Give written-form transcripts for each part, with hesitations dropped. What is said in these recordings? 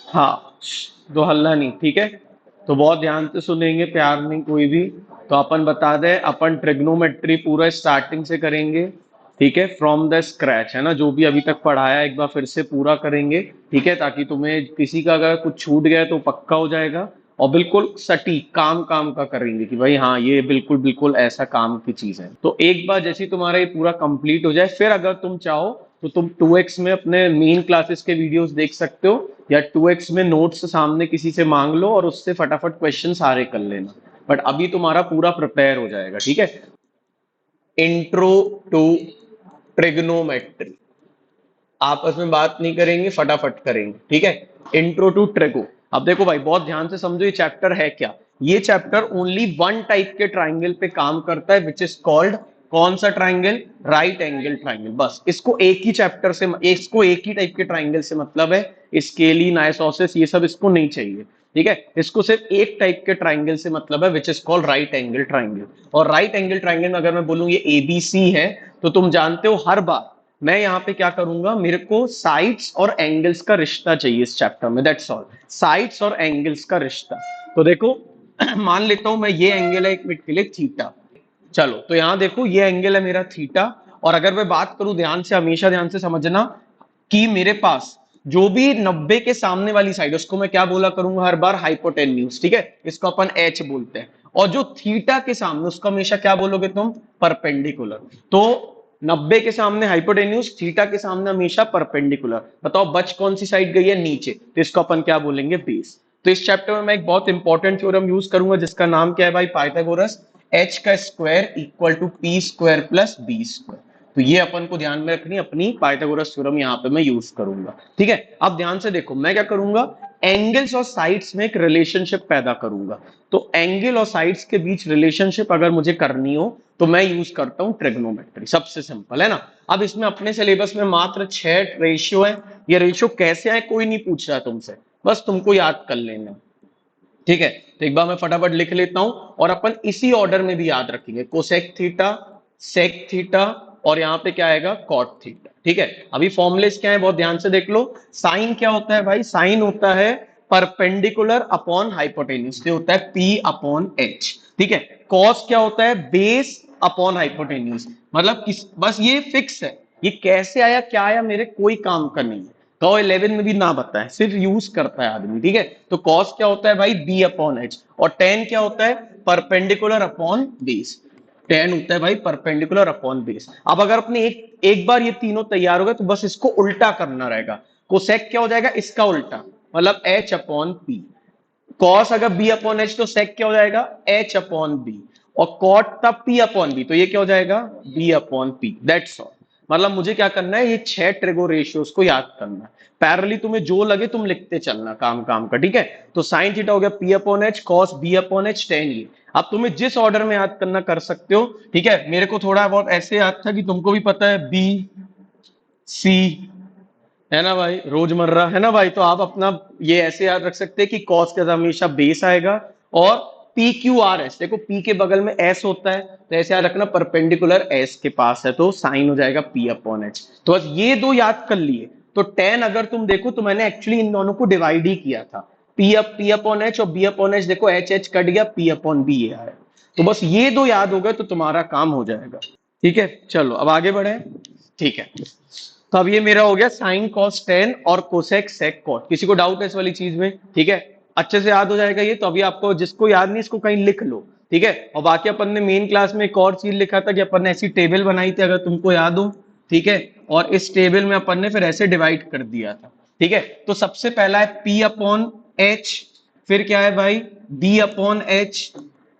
हाँ, तो हल्ला नहीं, ठीक है। तो बहुत ध्यान से सुनेंगे, प्यार नहीं कोई भी। तो अपन बता दें, अपन ट्रिग्नोमेट्री पूरा स्टार्टिंग से करेंगे, ठीक है, फ्रॉम द स्क्रैच, है ना। जो भी अभी तक पढ़ाया एक बार फिर से पूरा करेंगे, ठीक है, ताकि तुम्हें किसी का अगर कुछ छूट गया है तो पक्का हो जाएगा। और बिल्कुल सटीक काम काम का करेंगे कि भाई हाँ ये बिल्कुल बिल्कुल ऐसा काम की चीज है। तो एक बार जैसे ही तुम्हारा ये पूरा कंप्लीट हो जाए, फिर अगर तुम चाहो तो तुम 2x में अपने मेन क्लासेस के वीडियोस देख सकते हो, या 2x में नोट्स सामने किसी से मांग लो और उससे फटाफट क्वेश्चन सारे कर लेना। बट अभी तुम्हारा पूरा प्रिपेयर हो जाएगा, ठीक है। इंट्रो टू ट्रिग्नोमेट्री, आपस में बात नहीं करेंगे, फटाफट करेंगे, ठीक है। Intro to trigo. अब देखो भाई बहुत ध्यान से समझो, ये चैप्टर है क्या। ये चैप्टर ओनली वन टाइप के ट्राइंगल पे काम करता है, विच इज कॉल्ड, कौन सा ट्राइंगल, राइट एंगल ट्राइंगल। बस इसको एक ही चैप्टर से, इसको एक ही टाइप के ट्राइंगल से मतलब है। स्केली, आइसोसेलेस, ये सब इसको नहीं चाहिए, ठीक है। इसको सिर्फ एक टाइप के ट्राइंगल से मतलब है, which is called right angle triangle. और राइट एंगल ट्राइंगल में अगर मैं बोलूं ये एबीसी है, तो तुम जानते हो हर बार मैं यहां पे क्या करूंगा, मेरे को साइड्स और एंगल्स का रिश्ता चाहिए इस चैप्टर में, दैट्स ऑल। साइड्स और एंगल्स का रिश्ता। तो देखो मान लेता हूं मैं, ये एंगल है एक मिनट के लिए थीटा। चलो तो यहां देखो ये एंगल है मेरा थीटा। और अगर मैं बात करूं, ध्यान से, हमेशा ध्यान से समझना, कि मेरे पास जो भी 90 के सामने वाली साइड, उसको मैं क्या बोला करूंगा हर बार, हाइपोटेन्यूज, ठीक है। इसको अपन एच बोलते हैं। और जो थीटा के सामने, उसको हमेशा क्या बोलोगे तुम, परपेंडिकुलर। तो 90 के सामने हाइपोटेन्यूज, थीटा के सामने हमेशा परपेंडिकुलर। बताओ बच कौन सी साइड गई है, नीचे, तो इसको अपन क्या बोलेंगे, बेस। तो इस चैप्टर में मैं एक बहुत इंपॉर्टेंट थ्योरम यूज करूंगा, जिसका नाम क्या है भाई, पाइथागोरस। एच का square equal to P square plus B square. तो ये अपन को ध्यान में रखनी, अपनी पाइथागोरस थ्योरम यहाँ पे मैं यूज करूंगा, ठीक है। अब ध्यान से देखो मैं क्या करूंगा, एंगल्स और साइड्स में एक रिलेशनशिप पैदा करूंगा। तो एंगल और साइड्स के बीच रिलेशनशिप अगर मुझे करनी हो, तो मैं यूज करता हूं ट्रिग्नोमेट्री, सबसे सिंपल है ना। अब इसमें अपने सिलेबस में मात्र 6 रेशियो है। ये रेशियो कैसे आए कोई नहीं पूछ रहा तुमसे, बस तुमको याद कर लेना, ठीक है। तो एक बार मैं फटाफट लिख लेता हूं, और अपन इसी ऑर्डर में भी याद रखेंगे, कोसेक थीटा, सेक थीटा, और यहां पे क्या आएगा, कॉट थीटा, ठीक है। अभी फॉर्मुलेस क्या है बहुत ध्यान से देख लो। साइन क्या होता है भाई, साइन होता है परपेंडिकुलर अपॉन हाइपोटेन्यूज, ये होता है पी अपॉन एच, ठीक है। कॉस क्या होता है, बेस अपॉन हाइपोटेन्यूज, मतलब बस ये फिक्स है। ये कैसे आया क्या आया मेरे कोई काम का नहीं है। कहो 11 में भी ना बताए, सिर्फ यूज करता है आदमी, ठीक है। तो कॉस क्या होता है भाई, बी अपॉन एच। और टेन क्या होता है, परपेंडिकुलर अपॉन बेस। टेन होता है भाई परपेंडिकुलर अपॉन बेस। अब अगर अपने एक एक बार ये तीनों तैयार हो गए, तो बस इसको उल्टा करना रहेगा। कोसेक क्या हो जाएगा, इसका उल्टा, मतलब एच अपॉन पी। कॉस अगर बी अपॉन एच, तो सेक क्या हो जाएगा, एच अपॉन बी। और कॉट तब पी अपॉन बी, तो ये क्या हो जाएगा, B upon P, that's all. मतलब मुझे क्या करना है, ये 6 ट्रिगो रेशियोज को याद करना है। पैरेलली तुम्हें जो लगे तुम लिखते चलना, काम काम का, ठीक है। तो साइन थीटा हो गया P upon H, cos B upon H, tan ये। अब तुम्हें जिस ऑर्डर में याद करना कर सकते हो, ठीक है। मेरे को थोड़ा बहुत ऐसे याद था कि तुमको भी पता है, बी सी, है ना भाई, रोजमर्रा, है ना भाई। तो आप अपना ये ऐसे याद रख सकते हैं कि कॉस के साथ हमेशा बेस आएगा। और पी क्यू आर एस, देखो पी के बगल में एस होता है, तो ऐसे याद रखना, परपेंडिकुलर एस के पास है, तो साइन हो जाएगा पी अपॉन एच। तो बस ये दो याद कर लिए। तो टेन अगर तुम देखो, तो मैंने एक्चुअली इन दोनों को डिवाइड ही किया था, पी अपॉन एच और बी अपॉन एच। देखो एच एच कट गया, पी अपॉन बी ये आया। तो बस ये दो याद हो गए तो तुम्हारा काम हो जाएगा, ठीक है। चलो अब आगे बढ़े, ठीक है। तो अब ये मेरा हो गया साइन कॉस टेन और कोसेक सेक कॉट। किसी को डाउट है इस वाली चीज में, ठीक है। अच्छे से याद हो जाएगा ये। तो अभी आपको जिसको याद नहीं, इसको कहीं लिख लो, ठीक है। और बाकी अपन ने मेन क्लास में एक और चीज लिखा था, कि अपन ने ऐसी टेबल बनाई थी, अगर तुमको याद हो, ठीक है। और इस टेबल में अपन ने फिर ऐसे डिवाइड कर दिया था, ठीक है। तो सबसे पहला है पी अपॉन एच, फिर क्या है भाई, बी अपॉन एच,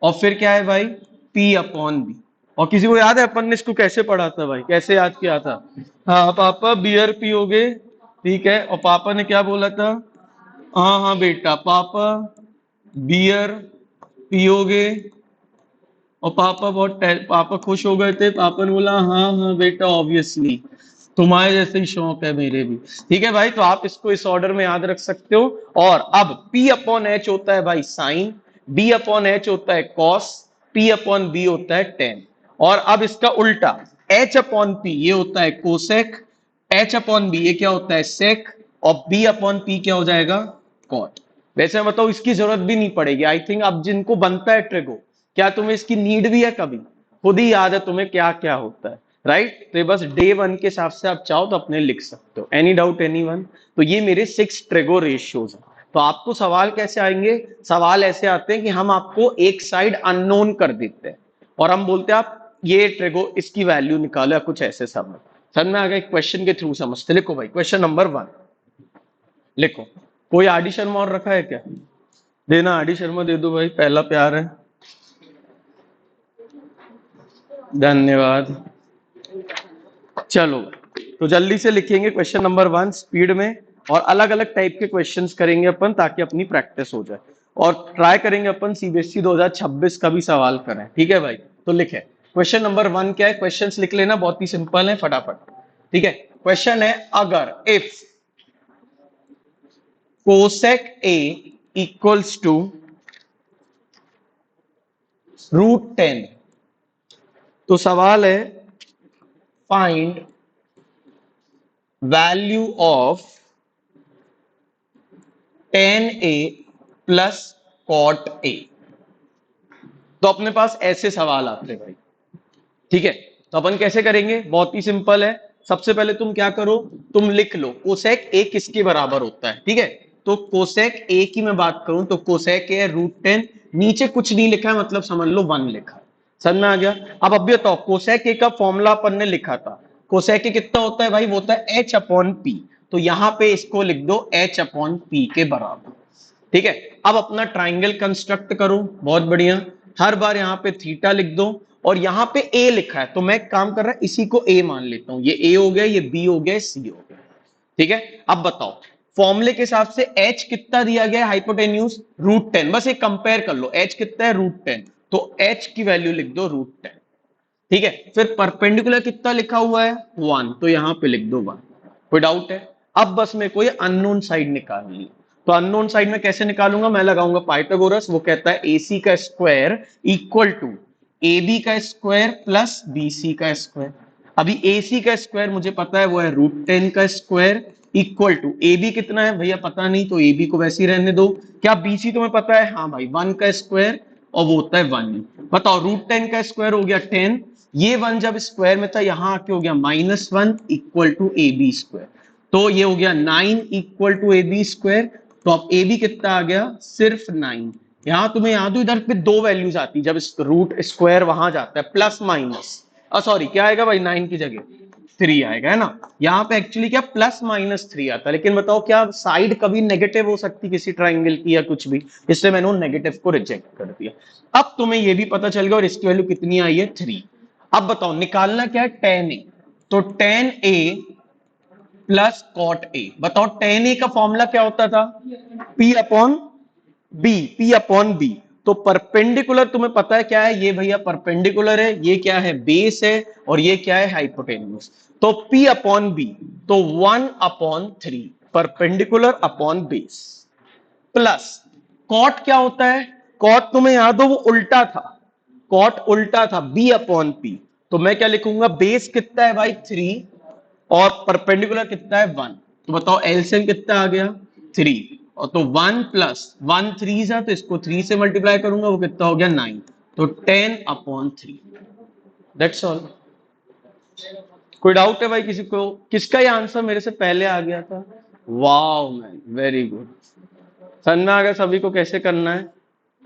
और फिर क्या है भाई, पी अपॉन बी। और किसी को याद है अपन ने इसको कैसे पढ़ा था भाई, कैसे याद किया था। हाँ पापा बियर पियोगे, ठीक है। और पापा ने क्या बोला था, हाँ हाँ बेटा पापा बियर पियोगे। और पापा खुश हो गए थे, पापा ने बोला हाँ हाँ बेटा ऑब्वियसली, तुम्हारे जैसे ही शौक है मेरे भी, ठीक है भाई। तो आप इसको इस ऑर्डर में याद रख सकते हो। और अब P अपॉन एच होता है भाई साइन, B अपॉन एच होता है कॉस, P अपॉन बी होता है टेन। और अब इसका उल्टा, H अपॉन पी ये होता है कोसेक, H अपॉन बी ये क्या होता है सेक, और बी अपॉन पी क्या हो जाएगा, कॉट। वैसे मैं बताऊं इसकी जरूरत भी नहीं पड़ेगी, आई थिंक अब जिनको बनता है ट्रिगो, क्या तुम्हें इसकी नीड भी है कभी, खुद ही याद है तुम्हें क्या क्या होता है, राइट। तो ये बस डे वन के हिसाब से आप चाहो तो अपने लिख सकते हो। Any doubt any one? तो ये मेरे 6 ट्रिगो रेशियोज हैं। तो आपको सवाल कैसे आएंगे, सवाल ऐसे आते हैं कि हम आपको एक साइड अननोन कर देते हैं और हम बोलते हैं आप ये ट्रिगो इसकी वैल्यू निकालो या कुछ ऐसे सब। समझ में आ गया, क्वेश्चन के थ्रू समझते। लिखो भाई क्वेश्चन नंबर 1, लिखो। कोई आर डी शर्मा और रखा है क्या? देना, आर डी शर्मा दे दो भाई, पहला प्यार है। धन्यवाद। चलो, तो जल्दी से लिखेंगे क्वेश्चन नंबर 1 स्पीड में, और अलग अलग टाइप के क्वेश्चंस करेंगे अपन ताकि अपनी प्रैक्टिस हो जाए, और ट्राई करेंगे अपन सीबीएसई 2026 का भी सवाल करें, ठीक है भाई। तो लिखे क्वेश्चन नंबर 1 क्या है, क्वेश्चंस लिख लेना, बहुत ही सिंपल है, फटाफट। ठीक है, क्वेश्चन है अगर if cosec A equals to √10, तो सवाल है find value of tan A plus cot A। तो अपने पास ऐसे सवाल आते हैं भाई, ठीक है। तो अपन कैसे करेंगे, बहुत ही सिंपल है। सबसे पहले तुम क्या करो, तुम लिख लो कोसेक ए किसके बराबर होता है, ठीक है। तो कोसेक ए की मैं बात करूं तो कोसेक ए √10, नीचे कुछ नहीं लिखा है मतलब समझ लो 1 लिखा है। समझ में आ गया। अब बताओ कोसेक ए का फॉर्मूला अपन ने लिखा था, कोसेक ए कितना होता है भाई, वो होता है एच अपॉन पी। तो यहां पे इसको लिख दो एच अपॉन पी के बराबर, ठीक है। अब अपना ट्राइंगल कंस्ट्रक्ट करो, बहुत बढ़िया। हर बार यहां पे थीटा लिख दो, और यहां पे ए लिखा है तो मैं काम कर रहा है इसी को ए मान लेता हूं, ये ए हो गया, ये बी हो गया, सी हो गया, ठीक है। अब बताओ फॉर्मूले के हिसाब से एच कितना दिया गया है, हाइपोटेन्यूज √10, बस एक कंपेयर कर लो, एच कितना है √10, तो एच की वैल्यू लिख दो √10, ठीक है। फिर परपेंडिकुलर कितना लिखा हुआ है 1, तो यहां पे लिख दो 1। कोई डाउट है? अब बस मेरे को ये अननोन साइड निकालनी है, तो अननोन साइड में कैसे निकालूंगा, मैं लगाऊंगा पाइथागोरस, वो कहता है AC का स्क्वायर इक्वल टू AB का स्क्वायर प्लस BC का स्क्वायर। अभी AC का स्क्वायर मुझे पता है वो है √10 का स्क्वायर इक्वल टू AB कितना है भैया पता नहीं, तो AB को वैसे ही रहने दो। क्या BC तुम्हें पता है, हाँ भाई 1 का स्क्वायर, और वो होता है 1। बताओ √10 का स्क्वायर हो गया 10, ये 1 जब स्क्वायर में था यहां आके हो गया -1 इक्वल टू AB स्क्वायर, तो ये हो गया 9 इक्वल टू AB स्क्वायर। तो अब AB कितना आ गया, सिर्फ 9। यहां तुम्हें याद हो इधर पे दो वैल्यूज आती, जब रूट स्क्वायर वहां जाता है प्लस माइनस, सॉरी क्या आएगा भाई 9 की जगह 3 आएगा, है ना। यहाँ पे एक्चुअली क्या +-3 आता है, लेकिन बताओ क्या साइड कभी नेगेटिव हो सकती किसी ट्राइंगल की या कुछ भी, इसलिए मैंने उन नेगेटिव को रिजेक्ट कर दिया। अब तुम्हें ये भी पता चल गया और इसकी वैल्यू कितनी आई है 3। अब बताओ निकालना क्या है, tan A, तो tan A plus cot A। बताओ tan A का फॉर्मूला क्या होता था, P upon B, P upon B. तो परपेंडिकुलर तुम्हें पता है क्या है, ये भैया परपेंडिकुलर है, ये क्या है बेस है, और ये क्या है हाइपोटेन्यूज। तो P अपॉन बी, तो 1/3 perpendicular upon base, plus cot क्या होता है, कॉट तुम्हें याद हो वो उल्टा था, कॉट उल्टा था B अपॉन पी। तो मैं क्या लिखूंगा, बेस कितना है भाई 3, और परपेंडिकुलर कितना है 1। तो बताओ एलसीएम कितना आ गया 3, और तो 1 प्लस 1 3 था, तो इसको 3 से मल्टीप्लाई करूंगा, वो कितना हो गया 9, तो 10/3। That's all. कोई डाउट है भाई किसी को, किसका ये आंसर मेरे से पहले आ गया था? Wow man, very good. समझ में आ गया सभी को कैसे करना है?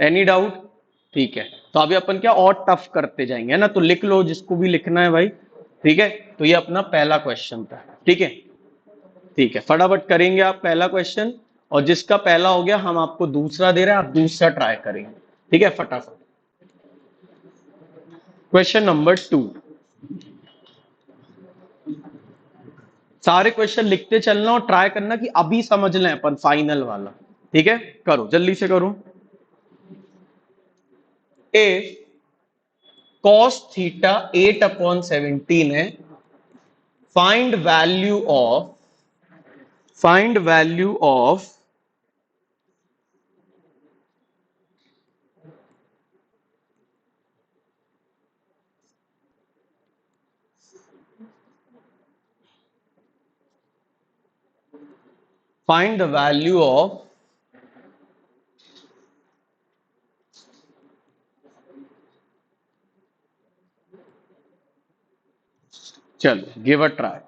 Any doubt? ठीक है, तो अभी अपन क्या और टफ करते जाएंगे, है ना। तो लिख लो जिसको भी लिखना है भाई, ठीक है। तो ये अपना पहला क्वेश्चन था, ठीक है। ठीक है, फटाफट करेंगे आप पहला क्वेश्चन, और जिसका पहला हो गया हम आपको दूसरा दे रहे हैं, आप दूसरा ट्राई करेंगे, ठीक है। फटाफट क्वेश्चन नंबर 2, सारे क्वेश्चन लिखते चलना और ट्राई करना कि अभी समझ लें अपन फाइनल वाला, ठीक है। करो जल्दी से करो। ए cos थीटा 8/17 है, find value of find the value of, चलो गिव अ ट्राई।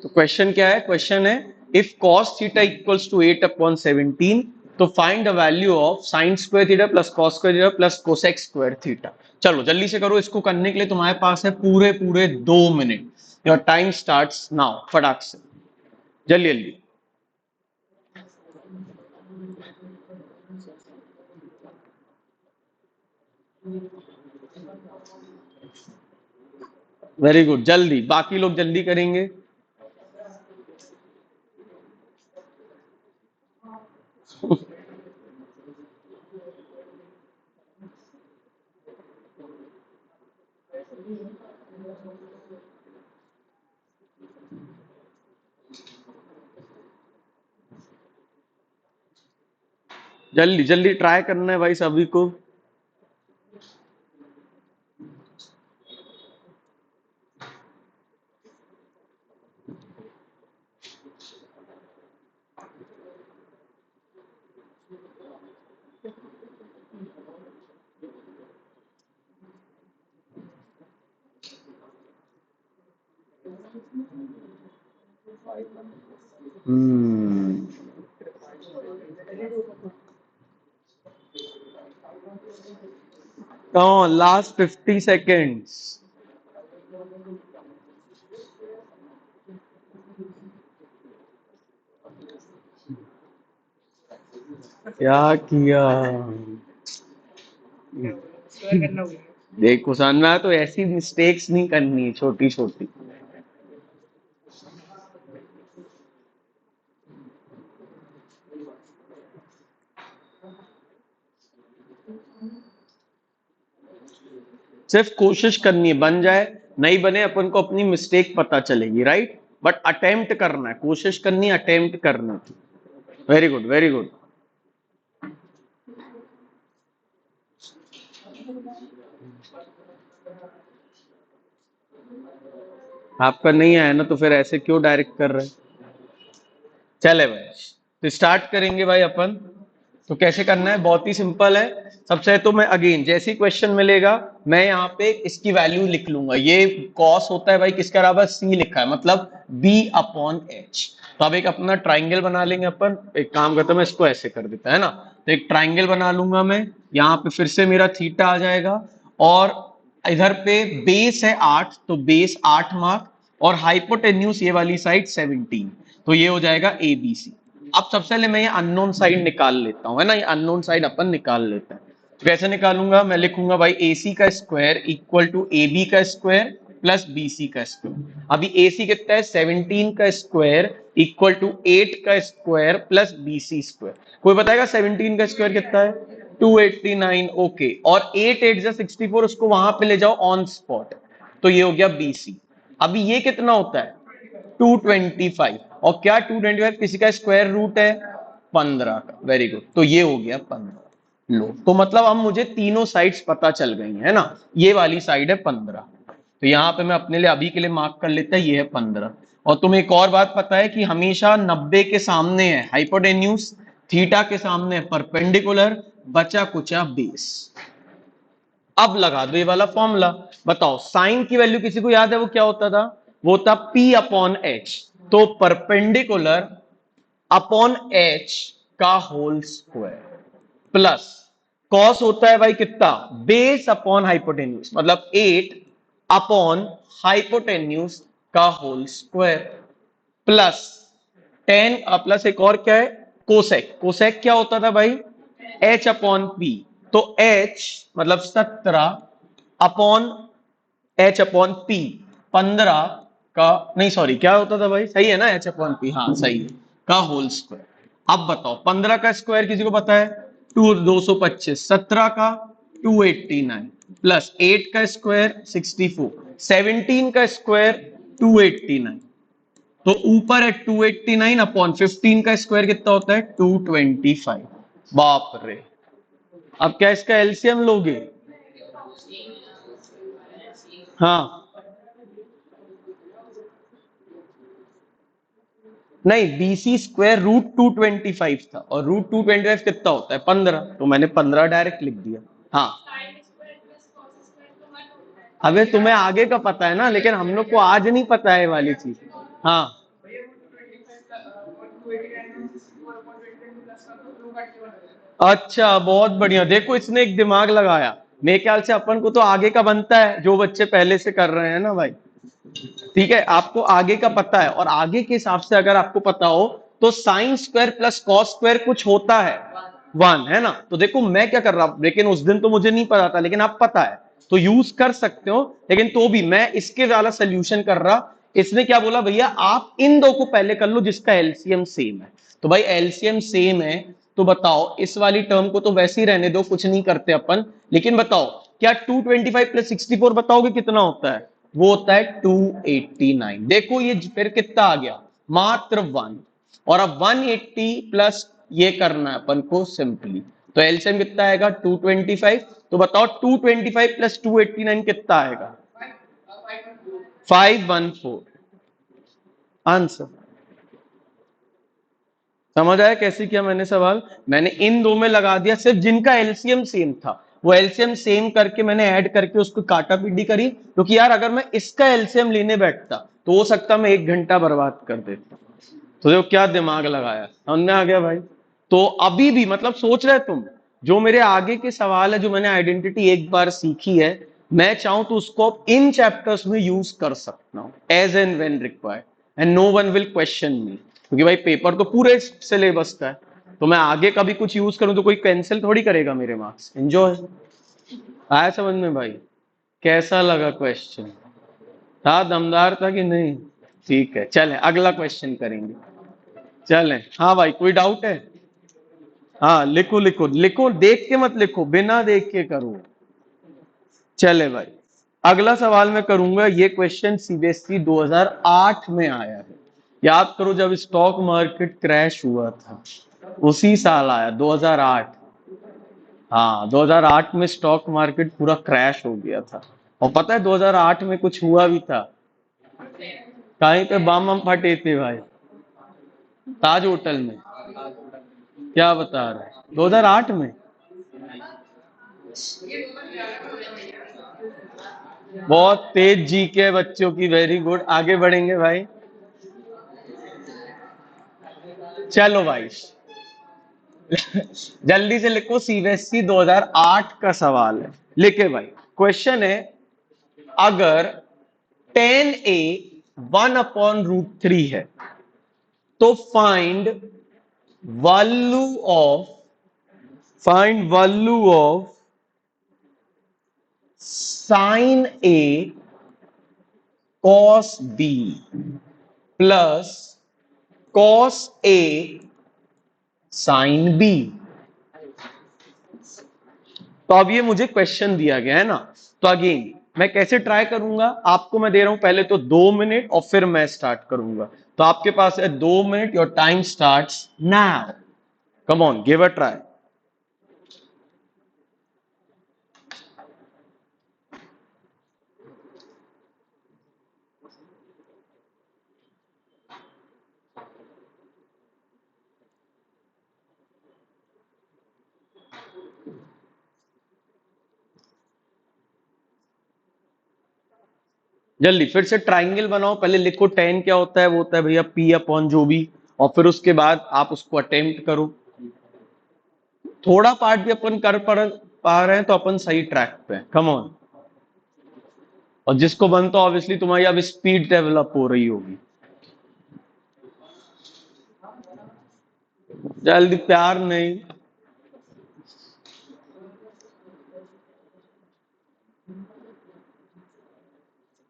तो क्वेश्चन क्या है? क्वेश्चन है if cos theta equals to 8/17, तो find the value of sine square theta plus cos square theta plus cosec square theta. चलो जल्दी से करो, इसको करने के लिए तुम्हारे पास है पूरे पूरे 2 minute. Your time starts now, फटाक से, जल्दी जल्दी। वेरी गुड, जल्दी, बाकी लोग जल्दी करेंगे। जल्दी जल्दी ट्राई करना है भाई सभी को। हम्म, कौन लास्ट 50 सेकेंड्स? क्या किया? देखो सन्ना, तो ऐसी मिस्टेक्स नहीं करनी है छोटी छोटी। सिर्फ कोशिश करनी है, बन जाए नहीं बने अपन को अपनी मिस्टेक पता चलेगी, राइट? बट अटेम्प्ट करना है, कोशिश करनी है, अटेम्प्ट करना है। Very good, very good. आपका नहीं आया ना, तो फिर ऐसे क्यों डायरेक्ट कर रहे हैं? चले भाई, तो स्टार्ट करेंगे भाई अपन। तो कैसे करना है? बहुत ही सिंपल है। सबसे पहले तो मैं अगेन जैसे ही क्वेश्चन मिलेगा, मैं यहाँ पे इसकी वैल्यू लिख लूंगा। ये कॉस होता है भाई किसके बराबर? सी लिखा है, मतलब B/H। तो अब एक अपना ट्राइंगल बना लेंगे अपन। एक काम करता हूं, मैं इसको ऐसे कर देता है ना, तो एक ट्राइंगल बना लूंगा मैं। यहाँ पे फिर से मेरा थीटा आ जाएगा, और इधर पे बेस है 8, तो बेस 8 मार्क, और हाइपोटेन्यूज ये वाली साइड 17। तो ये हो जाएगा ABC। अब सबसे पहले मैं ये अननोन साइड निकाल लेता हूं, है ना, ये अननोन साइड अपन निकाल लेते हैं। कैसे निकालूंगा? मैं लिखूंगा भाई AC का स्क्वायर इक्वल टू AB का स्क्वायर प्लस BC का स्क्वायर। अभी AC कितना है? 17 का स्क्वायर इक्वल टू 8 का स्क्वायर प्लस BC स्क्वायर। कोई बताएगा 17 का स्क्वायर कितना है? 289। ओके, और 8 8 जा 64, उसको वहां पे ले जाओ ऑन स्पॉट, तो ये हो गया BC। अभी ये कितना होता है? 225। और क्या 225 किसी का स्क्वायर रूट है? 15 का। वेरी गुड, तो ये हो गया 15। लो, तो मतलब अब मुझे तीनों साइड्स पता चल गई है ना। ये वाली साइड है 15, तो यहाँ पे मैं अपने लिए अभी के लिए मार्क कर लेता है, ये है 15। और तुम्हें एक और बात पता है कि हमेशा 90 के सामने है हाइपोटेन्यूज, थीटा के सामने है परपेंडिकुलर, बचा कुचा बेस। अब लगा दो ये वाला फॉर्मूला। बताओ साइन की वैल्यू किसी को याद है? वो क्या होता था? वो था P/H। तो परपेंडिकुलर अपॉन H का होल स्क्वायर प्लस कॉस होता है भाई कितना? बेस अपॉन हाइपोटेन्यूज, मतलब 8 अपॉन हाइपोटेन्यूज का होल स्क्वायर प्लस 10, प्लस एक और क्या है? कोसेक। कोसेक क्या होता था भाई? H/P। तो H मतलब 17 अपॉन H/P, 15 का, नहीं सॉरी, क्या होता था भाई? सही है ना? H/P, हाँ सही है, का होल स्क्वायर। अब बताओ 15 का स्क्वायर किसी को पता है? 225। 17 का 289 प्लस 8 का स्क्वायर 64, 17 का स्क्वायर 289। तो ऊपर है 289 अपॉन 15 का स्क्वायर कितना होता है? 225। बाप रे! अब क्या इसका एलसीएम लोगे? हाँ, नहीं, BC स्क्वायर √225 था, और √225 कितना होता है? 15, तो मैंने 15 डायरेक्ट लिख दिया। हाँ, अबे तुम्हें आगे का पता है ना, लेकिन हम लोग को आज नहीं पता है ये वाली चीज। हाँ, अच्छा, बहुत बढ़िया। देखो इसने एक दिमाग लगाया। मेरे ख्याल से अपन को तो आगे का बनता है, जो बच्चे पहले से कर रहे हैं ना भाई। ठीक है, आपको आगे का पता है, और आगे के हिसाब से अगर आपको पता हो तो sine square plus cos square कुछ होता है 1, है ना? तो देखो मैं क्या कर रहा हूं, लेकिन उस दिन तो मुझे नहीं पता था, लेकिन आप पता है तो यूज कर सकते हो। लेकिन तो भी मैं इसके वाला सोल्यूशन कर रहा। इसने क्या बोला, भैया आप इन दो को पहले कर लो जिसका एलसीएम सेम है। तो भाई एलसीएम सेम है, तो बताओ इस वाली टर्म को तो वैसे ही रहने दो, कुछ नहीं करते अपन। लेकिन बताओ क्या 225 प्लस 64 बताओगे कितना होता है? वो होता है 289। देखो ये फिर कितना आ गया, मात्र 1। और अब 180 प्लस ये करना है अपन को सिंपली, तो एलसीएम कितना आएगा? 225। तो बताओ 225 प्लस 289 कितना आएगा? 514। आंसर समझ आया कैसे किया मैंने सवाल? मैंने इन दो में लगा दिया, सिर्फ जिनका एलसीएम सेम था वो एलसीएम सेम करके मैंने ऐड करके उसको काटा पीटी करी, क्योंकि यार अगर मैं इसका एलसीएम लेने बैठता तो हो सकता मैं 1 घंटा बर्बाद कर देता। तो देखो क्या दिमाग लगाया, समझ में आ गया भाई? तो अभी भी मतलब सोच रहे तुम, जो मेरे आगे के सवाल है, जो मैंने आइडेंटिटी एक बार सीखी है, मैं चाहूं तो उसको इन चैप्टर्स में यूज कर सकता हूं as and when required, and no one will question me, क्योंकि भाई पेपर तो पूरे सिलेबस का है। तो मैं आगे कभी कुछ यूज करूं तो कोई कैंसिल थोड़ी करेगा मेरे मार्क्स। एंजॉय। आया समझ में भाई? कैसा लगा क्वेश्चन? था दमदार था कि नहीं? ठीक है, चलें अगला क्वेश्चन करेंगे। चलें, हाँ भाई कोई डाउट है? हाँ लिखो लिखो लिखो, देख के मत लिखो, बिना देख के करो। चले भाई, अगला सवाल मैं करूंगा। ये क्वेश्चन सीबीएसई 2008 में आया है। याद करो जब स्टॉक मार्केट क्रैश हुआ था, उसी साल आया 2008। हाँ 2008 में स्टॉक मार्केट पूरा क्रैश हो गया था। और पता है 2008 में कुछ हुआ भी था, कहीं पे बम बम फटे थे भाई, ताज होटल में। क्या बता रहे, 2008 में? बहुत तेज जीके बच्चों की, वेरी गुड। आगे बढ़ेंगे भाई। चलो भाई जल्दी से लिखो, सीबीएसई 2008 का सवाल है, लिखे भाई। क्वेश्चन है, अगर 10a 1/√3 है तो value of find value of sine A cos B plus cos A sine B. तो अब ये मुझे क्वेश्चन दिया गया है ना, तो अगेन मैं कैसे ट्राई करूंगा, आपको मैं दे रहा हूं पहले तो 2 मिनट और फिर मैं स्टार्ट करूंगा। तो आपके पास है 2 minute, your time starts now. Come on, give a try. जल्दी फिर से ट्राइंगल बनाओ। पहले लिखो 10 क्या होता है, वो होता है भैया P अपॉन जो भी, और फिर उसके बाद आप उसको अटेम्प्ट करो। थोड़ा पार्ट भी अपन कर पा रहे हैं तो अपन सही ट्रैक पे। Come on. और जिसको बनता ऑब्वियसली तुम्हारी अब स्पीड डेवलप हो रही होगी। जल्दी, प्यार नहीं।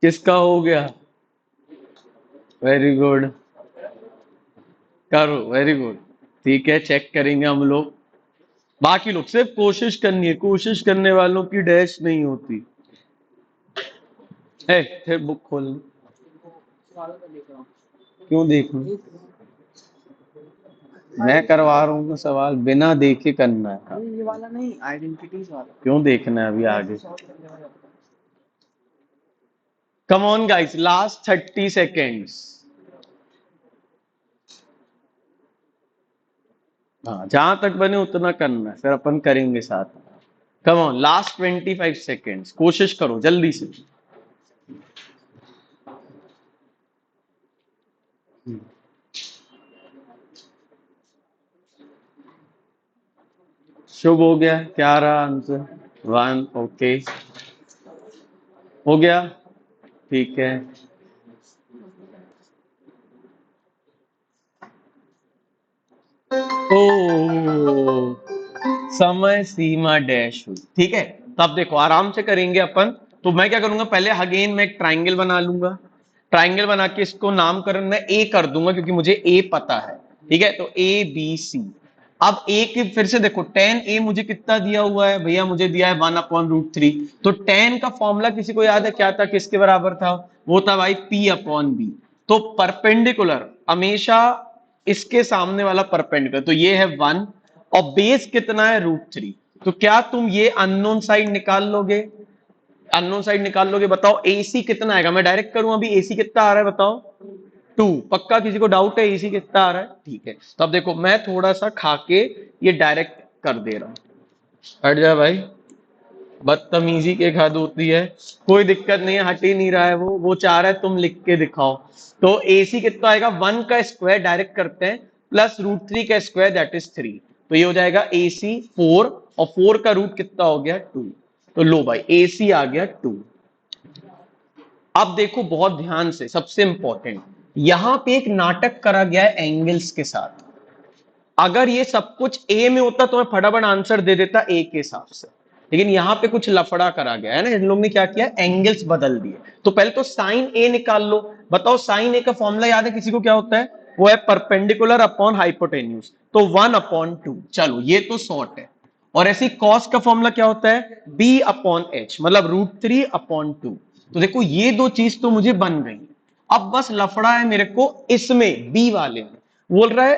किसका हो गया? वेरी गुड, करो, वेरी गुड। ठीक है, चेक करेंगे हम लोग। बाकी लोग सिर्फ कोशिश करनी है, कोशिश करने वालों की डैश नहीं होती है। फिर बुक खोल। क्यों देखूं? मैं करवा रहा हूँ सवाल, बिना देखे करना है। ये वाला नहीं, आइडेंटिटीज वाला क्यों देखना है अभी आगे? Come on guys, last 30 seconds. हाँ, जहां तक बने उतना करना है, फिर अपन करेंगे साथ में। कम ऑन, लास्ट 25 सेकेंड्स, कोशिश करो जल्दी से। शुभ हो गया, क्या रहा आंसर? 1, ओके। हो गया, ठीक है। ओ, समय सीमा डैश हुई, ठीक है। तो अब देखो आराम से करेंगे अपन। तो मैं क्या करूंगा, पहले अगेन मैं एक ट्राइंगल बना लूंगा। ट्राइंगल बना के इसको नामकरण मैं ए कर दूंगा, क्योंकि मुझे ए पता है। ठीक है, तो ए बी सी। अब ए की फिर से देखो, टेन ए मुझे कितना दिया हुआ है भैया? मुझे दिया है 1/√3। तो टेन का फॉर्मूला किसी को याद है क्या था, किसके बराबर था? वो था भाई P/B। तो परपेंडिकुलर हमेशा इसके सामने वाला परपेंडिकुलर, तो ये है 1। और बेस कितना है? √3। तो क्या तुम ये अननोन साइड निकाल लोगे? अननोन साइड निकाल लोगे? बताओ एसी कितना आएगा। मैं डायरेक्ट करूं अभी, एसी कितना आ रहा है बताओ? 2। पक्का किसी को डाउट है एसी कितना आ रहा है? ठीक है, तो अब देखो मैं थोड़ा सा खा के ये डायरेक्ट कर दे रहा हूं। हट जा भाई, बदतमीजी के हद होती है। कोई दिक्कत नहीं है, हट ही नहीं रहा है वो चाह रहा है तुम लिख के दिखाओ। तो एसी कितना आएगा? 1 का स्क्वायर डायरेक्ट करते हैं, प्लस √3 का स्क्वायर, दैट इज 3। तो ये हो जाएगा एसी 4, और 4 का रूट कितना हो गया? 2। तो लो भाई, एसी आ गया 2। अब देखो बहुत ध्यान से, सबसे इंपॉर्टेंट, यहां पे एक नाटक करा गया है एंगल्स के साथ। अगर ये सब कुछ ए में होता तो मैं फटाफट आंसर दे देता ए के हिसाब से, लेकिन यहां पे कुछ लफड़ा करा गया है ना, इन लोग ने क्या किया, एंगल्स बदल दिए। तो पहले तो साइन ए निकाल लो। बताओ साइन ए का फॉर्मूला याद है किसी को क्या होता है? वो है परपेंडिकुलर अपॉन हाइपोटेन्यूज, तो 1/2। चलो ये तो शॉर्ट है। और ऐसी कॉस का फॉर्मूला क्या होता है? B/H, मतलब √3/2। तो देखो ये दो चीज तो मुझे बन गई। अब बस लफड़ा है मेरे को इसमें, बी वाले में। बोल रहा है,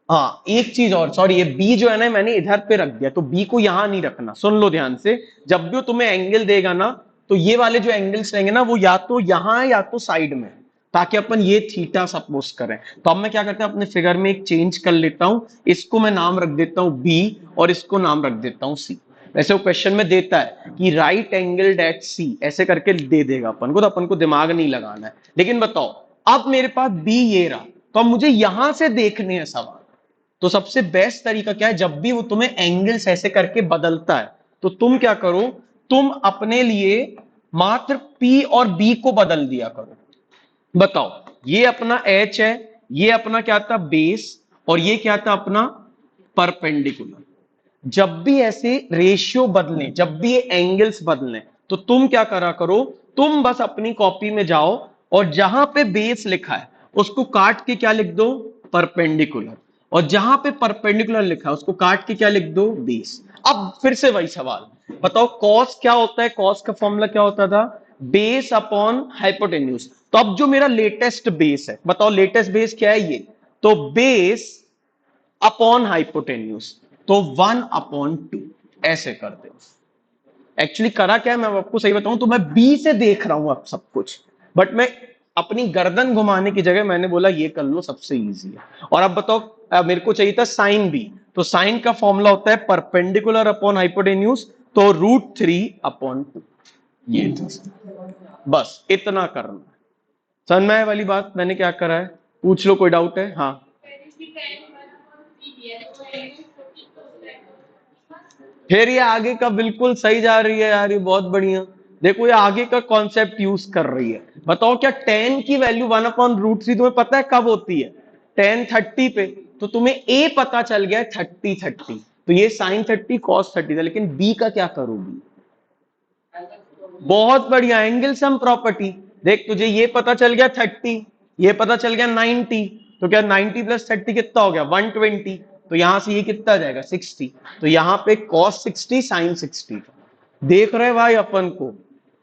हाँ एक चीज और, सॉरी, ये बी जो है ना मैंने इधर पे रख दिया, तो बी को यहां नहीं रखना। सुन लो ध्यान से, जब भी तुम्हें एंगल देगा ना, तो ये वाले जो एंगल्स रहेंगे ना, वो या तो यहां है या तो साइड में है, ताकि अपन ये थीटा सपोज करें। तो अब मैं क्या करता हूं, अपने फिगर में एक चेंज कर लेता हूं। इसको मैं नाम रख देता हूं बी, और इसको नाम रख देता हूं सी। वैसे वो क्वेश्चन में देता है कि राइट एंगल एट सी, ऐसे करके दे देगा अपन को, तो अपन को दिमाग नहीं लगाना है। लेकिन बताओ, अब मेरे पास बी ये रहा, तो अब मुझे यहां से देखने हैं सवाल। तो सबसे बेस्ट तरीका क्या है, जब भी वो तुम्हें एंगल्स ऐसे करके बदलता है, तो तुम क्या करो, तुम अपने लिए मात्र P और B को बदल दिया करो। बताओ, ये अपना H है, ये अपना क्या था, बेस, और ये क्या था अपना परपेंडिकुलर। जब भी ऐसे रेशियो बदले, जब भी ये एंगल्स बदले, तो तुम क्या करा करो, तुम बस अपनी कॉपी में जाओ, और जहां पे बेस लिखा है उसको काट के क्या लिख दो, परपेंडिकुलर। और जहां पे परपेंडिकुलर लिखा है उसको काट के क्या लिख दो, बेस। अब फिर से वही सवाल, बताओ कॉस क्या होता है? कॉस का फॉर्मूला क्या होता था? Base upon hypotenuse. तो अब जो मेरा लेटेस्ट बेस है, बताओ लेटेस्ट बेस क्या है? ये तो बेस अपॉन हाइपोटेन्यूज, तो 1/2 ऐसे कर दे। एक्चुअली करा क्या है मैं आपको सही बताऊं तो, मैं बी से देख रहा हूं अब सब कुछ, बट मैं अपनी गर्दन घुमाने की जगह मैंने बोला ये कर लो, सबसे इजी है। और अब बताओ, मेरे को चाहिए था साइन बी, तो साइन का फॉर्मूला होता है परपेंडिकुलर अपॉन हाइपोटेन्यूज, तो √3/2। ये चीज, बस इतना करना है। समझ में आया वाली बात मैंने क्या करा है? पूछ लो, कोई डाउट है? हाँ, फिर ये आगे का बिल्कुल सही जा रही है यार, ये बहुत बढ़िया। देखो ये आगे का कॉन्सेप्ट यूज कर रही है। बताओ क्या टेन की वैल्यू 1/√3 तुम्हें पता है कब होती है? टेन 30 पे। तो तुम्हें ए पता चल गया 30 तो ये साइन 30 कॉस 30 था, लेकिन बी का क्या करोगी? बहुत बढ़िया, एंगल सम प्रॉपर्टी। देख तुझे ये पता चल गया 30, ये पता चल गया 90, तो क्या 90 + 30 कितना हो गया? 120। तो यहां से ये कितना आ जाएगा? 60। तो यहां पे cos 60 sin 60। देख रहे भाई अपन को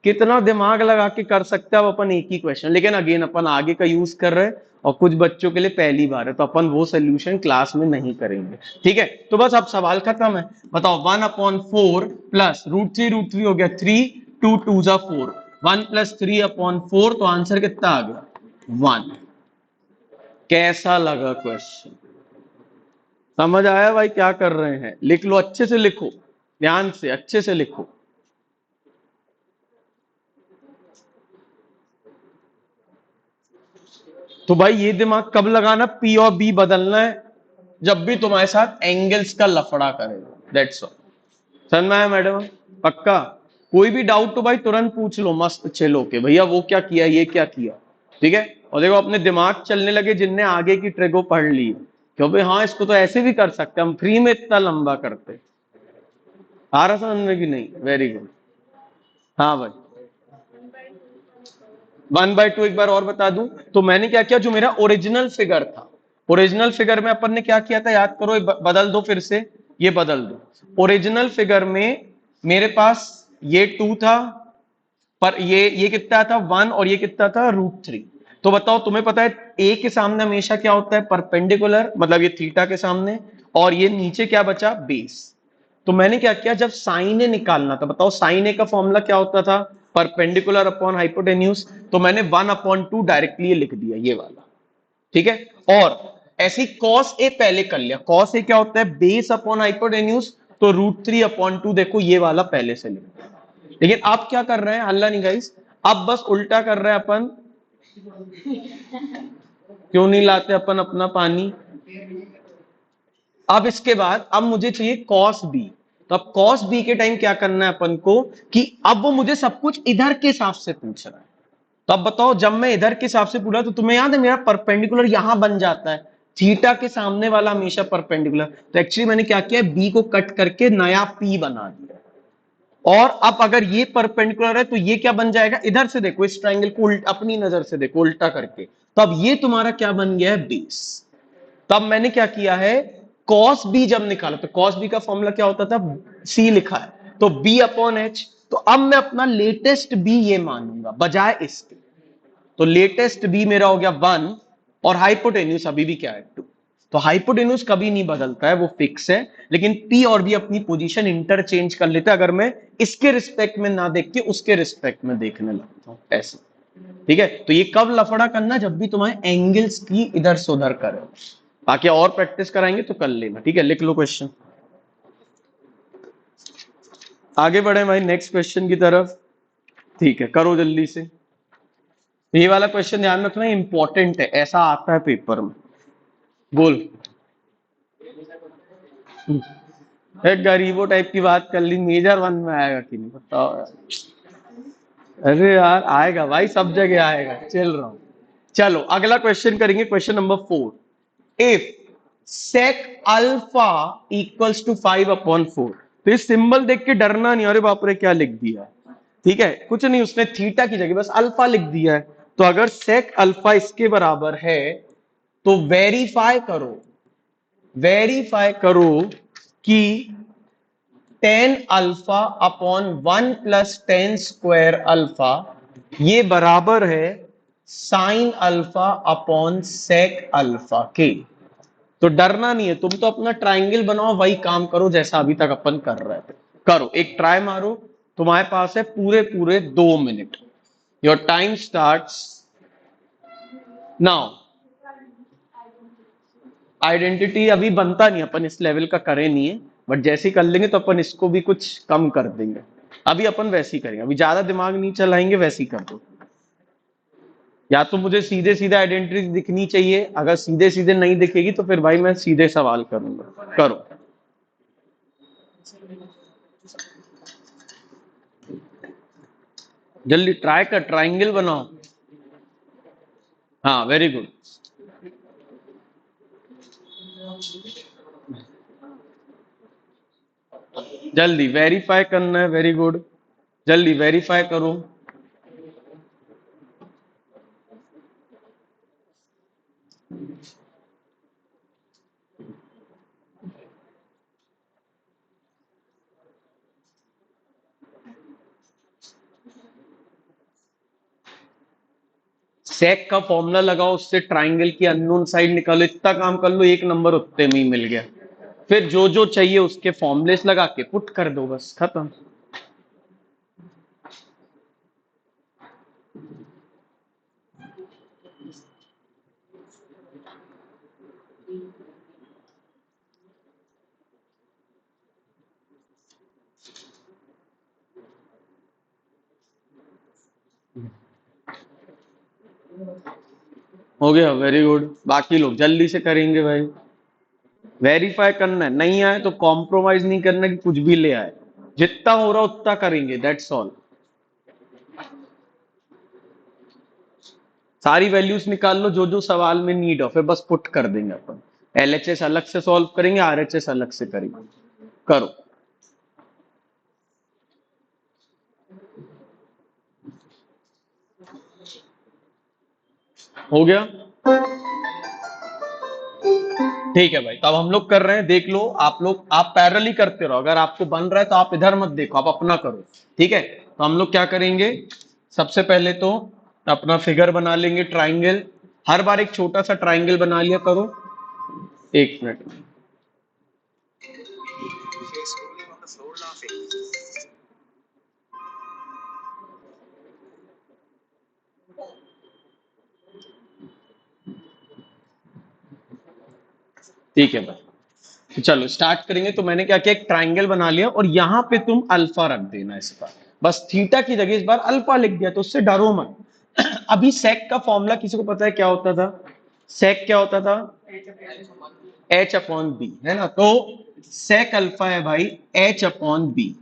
कितना दिमाग लगा के कर सकते हैं अब अपन एक ही क्वेश्चन। लेकिन अगेन अपन आगे का यूज कर रहे हैं, और कुछ बच्चों के लिए पहली बार है, तो अपन वो सोल्यूशन क्लास में नहीं करेंगे। ठीक है, तो बस अब सवाल खत्म है। बताओ 1/4 प्लस √3 हो गया 3, 2 2 जा 4, 1 + 3/4, तो आंसर कितना आ गया? 1। कैसा लगा क्वेश्चन? समझ आया भाई क्या कर रहे हैं? लिख लो, अच्छे से लिखो, ध्यान से अच्छे से लिखो। तो भाई ये दिमाग कब लगाना, पी और बी बदलना है जब भी तुम्हारे साथ एंगल्स का लफड़ा करेगा, दैट्स ऑल। समझ में आया मैडम? पक्का? कोई भी डाउट तो भाई तुरंत पूछ लो, मस्त चिल के, भैया वो क्या किया, ये क्या किया, ठीक है। और देखो अपने दिमाग चलने लगे जिनने आगे की ट्रिको पढ़ ली, क्योंकि हाँ इसको तो ऐसे भी कर सकते हैं, हम फ्री में इतना लंबा करते। आ रहा समझ में कि नहीं? Very good. हाँ भाई, 1/2 एक बार और बता दूं, तो मैंने क्या किया, जो मेरा ओरिजिनल फिगर था, ओरिजिनल फिगर में अपन ने क्या किया था, याद करो, बदल दो फिर से, ये बदल दो। ओरिजिनल फिगर में मेरे पास ये 2 था, पर ये कितना था, 1, और ये कितना था, √3। तो बताओ, तुम्हें पता है ए के सामने हमेशा क्या होता है, परपेंडिकुलर, मतलब ये थीटा के सामने, और ये नीचे क्या बचा, बेस। तो मैंने क्या किया, जब साइन ए निकालना था, बताओ साइन ए का फॉर्मूला क्या होता था, परपेंडिकुलर अपॉन हाइपोटेन्यूज। तो मैंने 1/2 डायरेक्टली लिख दिया, ये वाला, ठीक है। और ऐसे ही कॉस ए पहले कर लिया, कॉस ए क्या होता है, बेस अपॉन हाइपोटेन्यूज, तो √3/2 देखो ये वाला पहले से लिख दिया। लेकिन अब क्या कर रहे हैं, हल्ला नहीं गाइस, अब बस उल्टा कर रहे हैं अपन। क्यों नहीं लाते अपन अपना पानी? अब इसके बाद अब मुझे चाहिए कॉस बी। तो अब कॉस बी के टाइम क्या करना है अपन को, कि अब वो मुझे सब कुछ इधर के हिसाब से पूछ रहा है। तो अब बताओ, जब मैं इधर के हिसाब से पूछा, तो तुम्हें याद है मेरा परपेंडिकुलर यहां बन जाता है, थीटा के सामने वाला हमेशा परपेंडिकुलर। तो एक्चुअली मैंने क्या किया, बी को कट करके नया पी बना दिया। और अब अगर ये परपेंडिकुलर है तो ये क्या बन जाएगा, इधर से देखो, इस ट्रायंगल को अपनी नजर से देखो उल्टा करके, तो अब ये तुम्हारा क्या बन गया है, बेस। तब मैंने क्या किया है, कॉस बी जब निकाला, तो कॉस बी का फॉर्मूला क्या होता था, सी लिखा है, तो B/H। तो अब मैं अपना लेटेस्ट बी ये मानूंगा बजाय इसके। तो लेटेस्ट बी मेरा हो गया 1, और हाइपोटेन्यूस अभी भी क्या है, 2। तो हाइपोटेन्यूस कभी नहीं बदलता है, वो फिक्स है। लेकिन पी और बी अपनी पोजीशन इंटरचेंज कर लेते हैं, अगर मैं इसके रिस्पेक्ट में ना देख के उसके रिस्पेक्ट में देखने लगता हूं, ऐसे। ठीक है, तो ये कब लफड़ा करना, जब भी तुम्हें एंगल्स की इधर से उधर करे। बाकी और प्रैक्टिस कराएंगे तो कर लेना, ठीक है। लिख लो क्वेश्चन, आगे बढ़े भाई नेक्स्ट क्वेश्चन की तरफ। ठीक है, करो जल्दी से। ये वाला क्वेश्चन ध्यान रखना, इंपॉर्टेंट है, ऐसा आता है पेपर में। बोल। एक गरीबो टाइप की बात कर ली, मेजर 1 में आएगा कि नहीं बताओ यार। अरे यार आएगा भाई, सब जगह आएगा, चल रहा हूं। चलो अगला क्वेश्चन करेंगे, question number 4। If sec alpha equals to 5/4। तो ये सिंबल देख के डरना नहीं, अरे बाप रे क्या लिख दिया है, ठीक है, कुछ नहीं, उसने थीटा की जगह बस अल्फा लिख दिया है। तो अगर sec अल्फा इसके बराबर है, तो वेरीफाई करो कि tan α/1 + tan² ये बराबर है sin α/sec अल्फा के। तो डरना नहीं है, तुम तो अपना ट्राइंगल बनाओ, वही काम करो जैसा अभी तक अपन कर रहे थे। करो, एक ट्राई मारो। तुम्हारे पास है पूरे पूरे 2 minute. Your time starts now. Identity अभी बनता नहीं, अपन इस लेवल का करे नहीं है, बट जैसे ही कर लेंगे तो अपन इसको भी कुछ कम कर देंगे। अभी अपन वैसे ही करेंगे, अभी ज्यादा दिमाग नहीं चलाएंगे, वैसे ही कर दो। या तो मुझे सीधे सीधे आइडेंटिटी दिखनी चाहिए, अगर सीधे सीधे नहीं दिखेगी तो फिर भाई मैं सीधे सवाल करूंगा। करो जल्दी, ट्राई कर, ट्राइंगल बनाओ। हाँ वेरी गुड। जल्दी वेरीफाई करना है, वेरी गुड, जल्दी वेरीफाई करो। सेक का फॉर्मूला लगाओ, उससे ट्राइंगल की अननोन साइड निकालो, इतना काम कर लो, एक नंबर उतने में ही मिल गया। फिर जो जो चाहिए उसके फॉर्मूलेस लगा के पुट कर दो, बस खत्म। हो गया, वेरी गुड। बाकी लोग जल्दी से करेंगे भाई। वेरीफाई करना है, नहीं आए तो कॉम्प्रोमाइज नहीं करना कि कुछ भी ले आए। जितना हो रहा उतना करेंगे, दैट्स ऑल। सारी वैल्यूज निकाल लो जो जो सवाल में नीड हो, फिर बस पुट कर देंगे अपन। एलएचएस अलग से सॉल्व करेंगे, आरएचएस अलग से करेंगे। करो। हो गया। ठीक है भाई, तब हम लोग कर रहे हैं, देख लो आप लोग, आप पैरेलल ही करते रहो। अगर आपको बन रहा है तो आप इधर मत देखो, आप अपना करो। ठीक है, तो हम लोग क्या करेंगे, सबसे पहले तो अपना फिगर बना लेंगे, ट्राइंगल। हर बार एक छोटा सा ट्राइंगल बना लिया करो। एक मिनट। ठीक है भाई, तो चलो स्टार्ट करेंगे। तो मैंने क्या किया, एक ट्राइंगल बना लिया और यहां पे तुम अल्फा रख देना इसका। बस थीटा की जगह इस बार अल्फा लिख दिया, तो उससे डरो मत। अभी सेक का फॉर्मूला किसी को पता है क्या होता था? सेक क्या होता था? एच अपॉन बी, है ना? तो सेक अल्फा है भाई H upon B.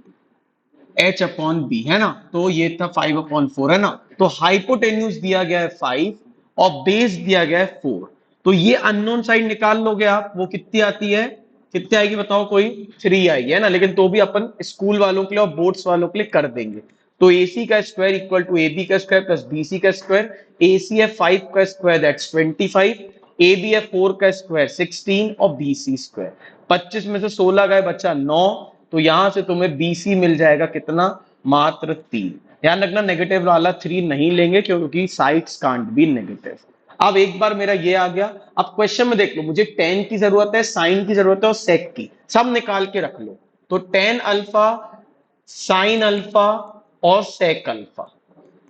H upon B, है ना? तो ये था 5/4, है ना? तो हाइपोटेन्यूज दिया गया है 5 और बेस दिया गया है 4। तो ये अननोन साइड निकाल लोगे आप, वो कितनी आती है? कितनी आएगी बताओ कोई? 3 आएगी, है ना? लेकिन तो भी अपन स्कूल वालों के लिए और बोर्ड्स वालों के लिए कर देंगे। तो AC का स्क्वायर इक्वल टू AB का स्क्वायर प्लस BC का स्क्वायर। AC है 5 का स्क्वायर, दैट्स 25। AB है 4 का स्क्वायर 16 और BC स्क्वायर 25 में से 16 गए, बच्चा 9। तो यहां से तुम्हें BC मिल जाएगा कितना? मात्र 3। ध्यान रखना नेगेटिव वाला 3 नहीं लेंगे क्योंकि साइड्स कांट बी नेगेटिव। अब एक बार मेरा ये आ गया। अब क्वेश्चन में देख लो, मुझे टेन की जरूरत है, साइन की जरूरत है और सेक की, सब निकाल के रख लो। तो टेन अल्फा, साइन अल्फा और सेक अल्फा।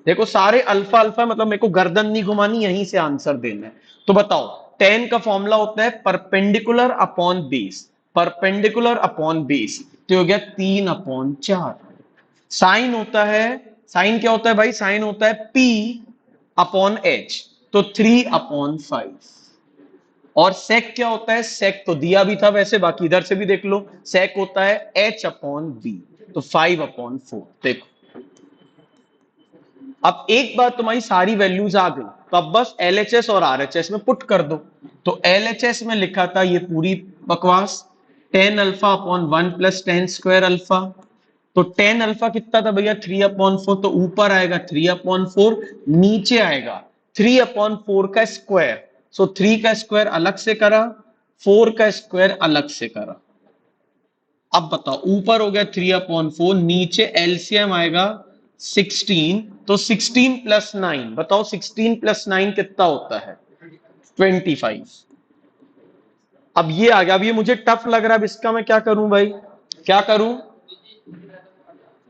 देखो सारे अल्फा अल्फा, मतलब मेरे को गर्दन नहीं घुमानी, यहीं से आंसर देना है। तो बताओ, टेन का फॉर्मूला होता है perpendicular upon base. Perpendicular upon base तो हो गया 3/4। साइन होता है, साइन क्या होता है भाई? साइन होता है P अपॉन H, तो 3/5। और सेक क्या होता है? सेक तो दिया भी था वैसे, बाकी इधर से भी देख लो। सेक होता है H अपॉन बी, तो 5/4। देखो, अब एक बार तुम्हारी सारी वैल्यूज आ गई, तो अब बस LHS और RHS में पुट कर दो। तो LHS में लिखा था ये पूरी बकवास, 10 alpha upon 1 plus 10 square alpha. तो 10 अल्फा कितना था भैया? 3/4। तो ऊपर आएगा 3/4, नीचे आएगा 3/4 का स्क्वायर। सो 3 का स्क्वायर अलग से करा, 4 का स्क्वायर अलग से करा। अब बताओ, ऊपर हो गया 3/4, नीचे एलसीएम आएगा 16। तो 16 + 9, बताओ 16 + 9 कितना होता है? 25। अब ये आ गया। अब ये मुझे टफ लग रहा है, अब इसका मैं क्या करूं भाई? क्या करूं?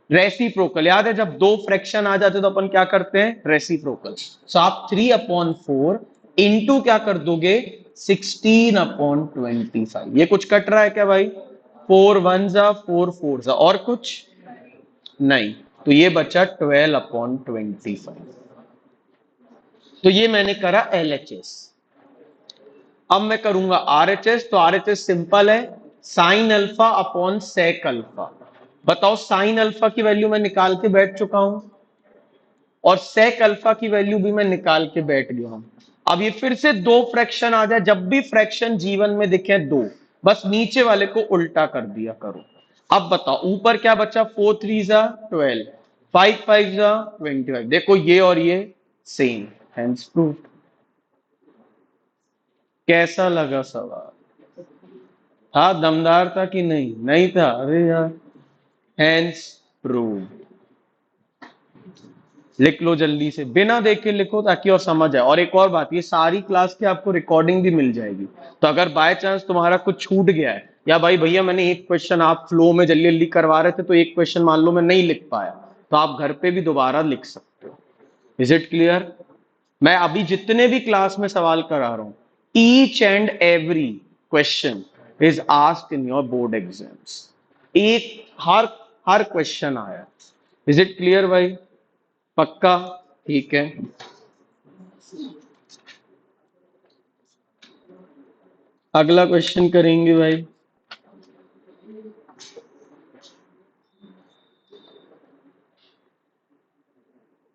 रेसिप्रोकल। याद है जब दो फ्रैक्शन आ जाते तो अपन क्या करते हैं? रेसिप्रोकल। सो आप 3/4 इंटू क्या कर दोगे? 16/25। ये कुछ कट रहा है क्या भाई? 4 1 जा 4 4 जा, और कुछ नहीं। तो ये बचा 12/25। तो ये मैंने करा LHS। अब मैं करूंगा RHS। तो RHS सिंपल है, sine alpha upon sec alpha. बताओ, साइन अल्फा की वैल्यू मैं निकाल के बैठ चुका हूं और सेक अल्फा की वैल्यू भी मैं निकाल के बैठ गया हूं। अब ये फिर से दो फ्रैक्शन आ जाए, जब भी फ्रैक्शन जीवन में दिखे दो, बस नीचे वाले को उल्टा कर दिया करो। अब बताओ, ऊपर क्या बचा? 4 3 जा 12, 5 5 जा 25। देखो ये और ये सेम, हेंस प्रूव। कैसा लगा सवाल? था दमदार था कि नहीं? नहीं था? अरे यार, हेंस प्रूव। लिख लो जल्दी से, बिना देख के लिखो ताकि और समझ आए। और एक और बात, ये सारी क्लास की आपको रिकॉर्डिंग भी मिल जाएगी। तो अगर बाय चांस तुम्हारा कुछ छूट गया है, या भाई भैया मैंने एक क्वेश्चन, आप फ्लो में जल्दी जल्दी करवा रहे थे तो एक क्वेश्चन मान लो मैं नहीं लिख पाया, तो आप घर पे भी दोबारा लिख सकते हो। Is it clear? मैं अभी जितने भी क्लास में सवाल करा रहा हूं, each and every question is asked in your board exams. एक, हर हर क्वेश्चन आया। इज इट क्लियर भाई? पक्का? ठीक है। अगला क्वेश्चन करेंगे भाई।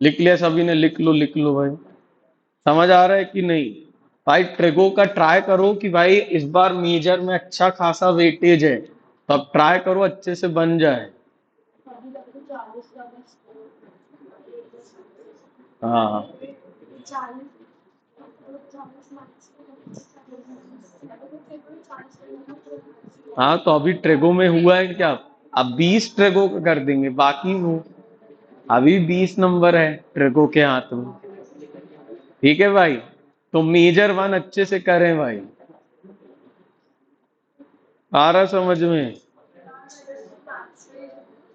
लिख लिया सभी ने? लिख लो भाई। समझ आ रहा है कि नहीं? भाई ट्रिगो का ट्राई करो कि भाई इस बार मेजर में अच्छा खासा वेटेज है, तो अब ट्राई करो अच्छे से बन जाए। हाँ हाँ, तो अभी ट्रेगो में हुआ है क्या? अब 20 ट्रेगो का कर देंगे, बाकी वो अभी 20 नंबर है ट्रेगो के हाथ में। ठीक है भाई, तो मेजर वन अच्छे से करें भाई। आ रहा समझ में?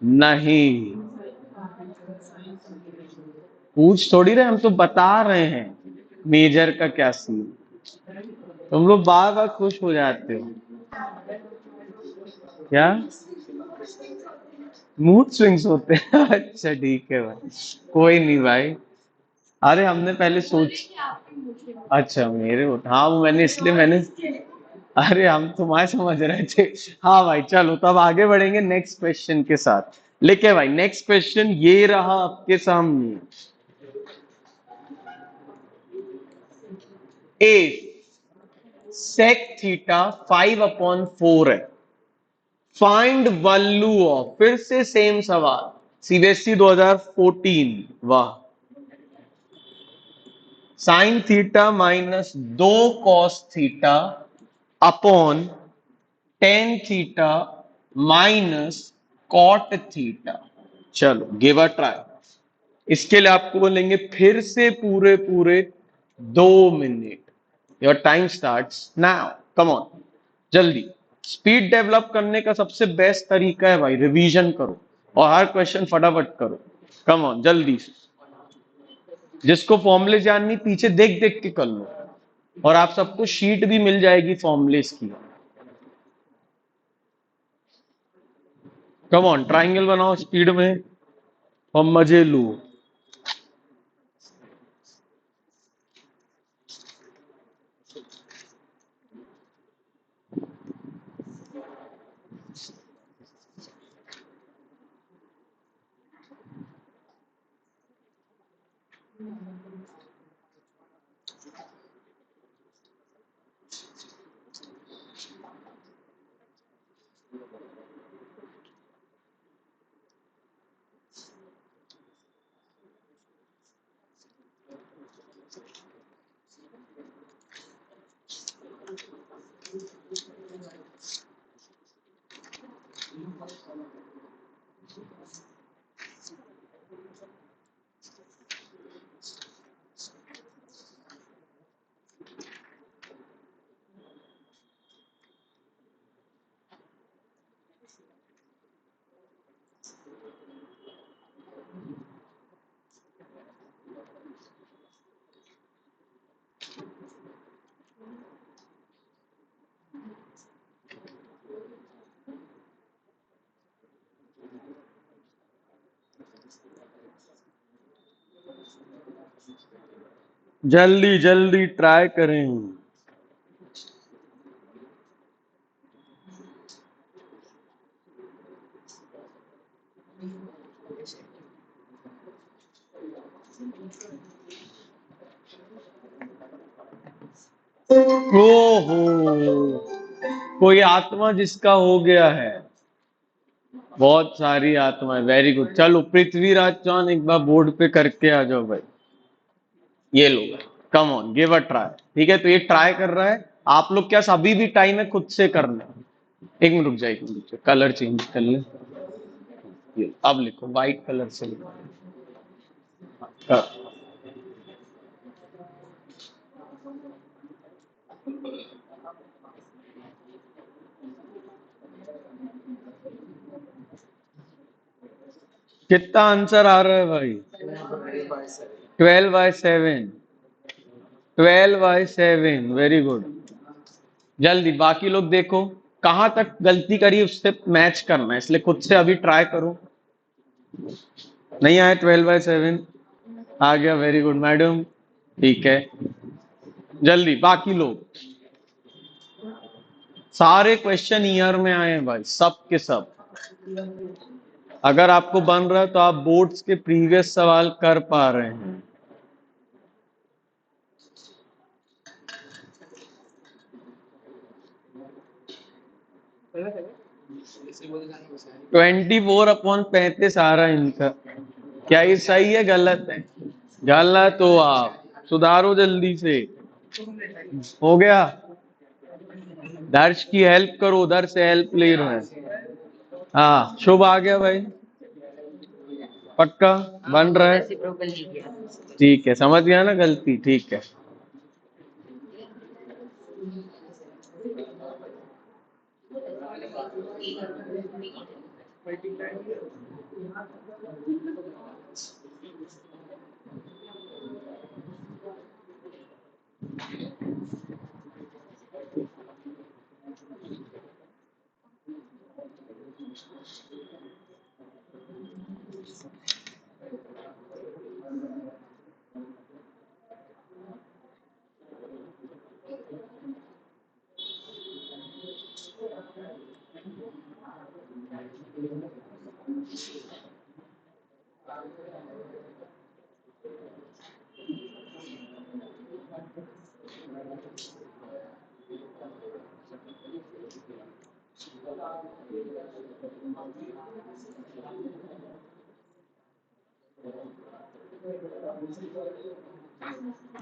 नहीं, पूछ थोड़ी रहे, हम तो बता रहे हैं मेजर का क्या सीन। तुम लोग बार बार खुश हो जाते हो क्या? मूड स्विंग्स होते हैं अच्छा ठीक है भाई, कोई नहीं भाई। अरे हमने पहले सोच, अच्छा मेरे हो, हाँ वो मैंने इसलिए मैंने, अरे हम तुम्हारे समझ रहे थे। हाँ भाई चलो, तो अब आगे बढ़ेंगे नेक्स्ट क्वेश्चन के साथ। लेके भाई नेक्स्ट क्वेश्चन ये रहा आपके सामने। ए सेक थीटा 5/4 है, फाइंड वैल्यू ऑफ, फिर से सेम सवाल, सीबीएसई 2014। वाह। Sine theta minus 2 cos theta upon tan theta minus cot theta. चलो गिव अ ट्राई। इसके लिए आपको बोलेंगे फिर से पूरे पूरे 2 minute. Your time starts now, come on, जल्दी। स्पीड डेवलप करने का सबसे बेस्ट तरीका है भाई, रिवीजन करो और हर क्वेश्चन फटाफट करो। कम ऑन जल्दी। जिसको फॉर्मूले जाननी पीछे देख देख के कर लो, और आप सबको शीट भी मिल जाएगी फॉर्मूलेस की। कम ऑन, ट्राइंगल बनाओ स्पीड में और मजे लो। जल्दी जल्दी ट्राई करें। ओहो, कोई आत्मा जिसका हो गया है। बहुत सारी आत्माएं, वेरी गुड। चलो पृथ्वीराज चौहान एक बार बोर्ड पे करके आ जाओ भाई। ये लो, come on give a try. ठीक है, तो ये ट्राई कर रहा है। आप लोग क्या अभी भी टाइम है खुद से करना। एक मिनट रुक जाए, एक मिनट रुक जाए, कलर चेंज कर ले। ये अब लिखो, व्हाइट कलर से लिखो। कर। कितना आंसर आ रहा है भाई? 12/7। 12/7, वेरी गुड। जल्दी बाकी लोग देखो कहां तक गलती करी, उससे मैच करना है, इसलिए खुद से अभी ट्राई करो। नहीं आया 12/7? आ गया, वेरी गुड मैडम। ठीक है, जल्दी बाकी लोग। सारे क्वेश्चन ईयर में आए हैं भाई, सब के सब। अगर आपको बन रहा है तो आप बोर्ड्स के प्रीवियस सवाल कर पा रहे हैं। ट्वेंटी 4/35 आ रहा है इनका। क्या ये सही है गलत है? गलत हो आप, सुधारो जल्दी से। हो गया? दर्श की हेल्प करो, उधर से हेल्प ले रहे हैं। हाँ शुभ आ गया भाई, पक्का बन रहा है? ठीक है, समझ गया ना गलती, ठीक है।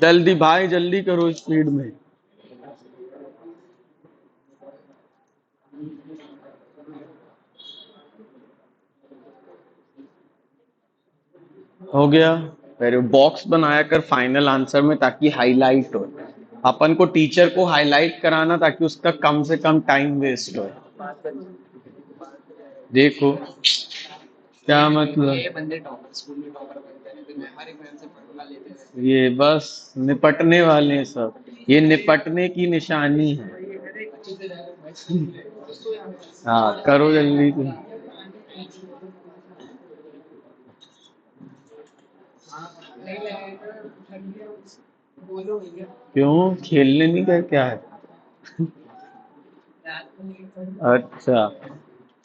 जल्दी भाई, जल्दी करो स्पीड में। हो गया? फिर बॉक्स बनाया कर फाइनल आंसर में, ताकि हाईलाइट हो। अपन को टीचर को हाईलाइट कराना ताकि उसका कम से कम टाइम वेस्ट हो। देखो क्या मतलब, ये बस निपटने वाले हैं सब, ये निपटने की निशानी है। हाँ करो जल्दी से। क्यों खेलने नहीं गए क्या है? अच्छा,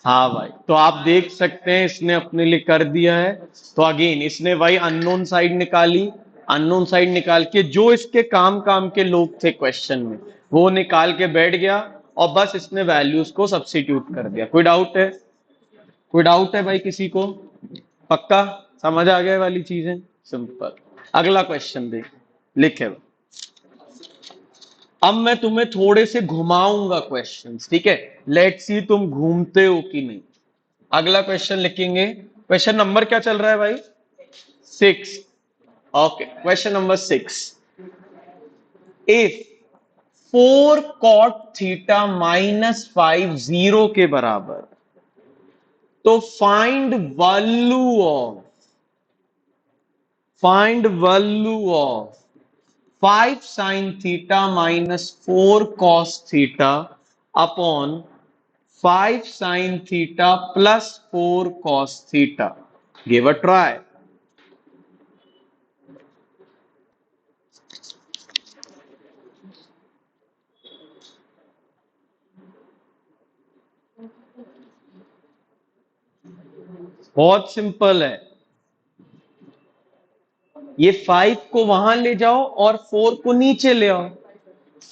हाँ भाई, तो आप देख सकते हैं इसने अपने लिए कर दिया है। तो अगेन इसने वही अननोन साइड निकाली, अननोन साइड निकाल के जो इसके काम काम के लोग थे क्वेश्चन में, वो निकाल के बैठ गया, और बस इसने वैल्यूज को सब्स्टिट्यूट कर दिया। कोई डाउट है? कोई डाउट है भाई किसी को? पक्का समझ आ गया वाली चीजें? सिंपल। अगला क्वेश्चन देख, लिखे। अब मैं तुम्हें थोड़े से घुमाऊंगा क्वेश्चंस, ठीक है? लेट्स सी तुम घूमते हो कि नहीं। अगला क्वेश्चन लिखेंगे। क्वेश्चन नंबर क्या चल रहा है भाई? 6। Okay, question number 6। If 4 cot θ - 5 0 के बराबर, तो find value of 5 sin θ - 4 cos θ upon 5 sin θ plus 4 cos θ। Give a try. बहुत सिंपल है। ये 5 को वहां ले जाओ और 4 को नीचे ले आओ।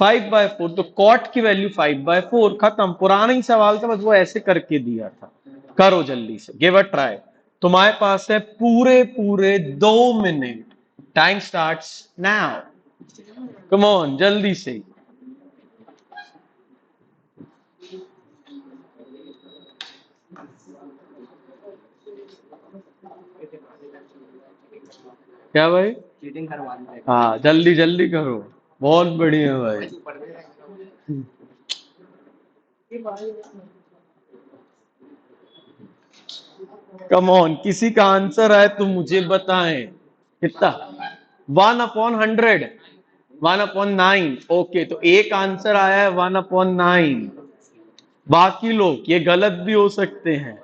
5/4, तो कॉट की वैल्यू 5/4, खत्म। पुराना ही सवाल था, बस वो ऐसे करके दिया था। करो जल्दी से, गिव अ ट्राई। तुम्हारे पास है पूरे पूरे 2 minute. Time starts now. Come on जल्दी से। क्या भाई? हाँ जल्दी जल्दी करो। बहुत बढ़िया भाई। कम ऑन, किसी का आंसर आए तो मुझे बताएं। कितना? 1/100, 1/9। ओके, तो एक आंसर आया है 1/9। बाकी लोग ये गलत भी हो सकते हैं।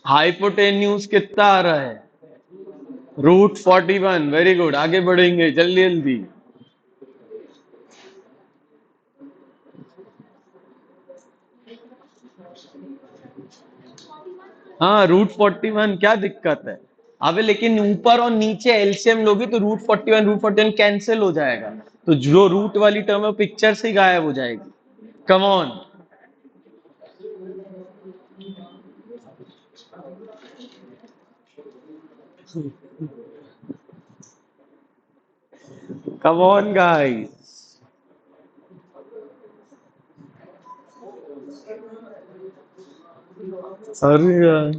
हाइपोटेन्यूज कितना आ रहा है? √41। वेरी गुड, आगे बढ़ेंगे जल्दी जल्दी। हाँ, √41, क्या दिक्कत है? अबे लेकिन ऊपर और नीचे एलसीएम लोगी तो √41 कैंसिल हो जाएगा, तो जो रूट वाली टर्म है पिक्चर से ही गायब हो जाएगी। Come on, come on guys. अरे यार,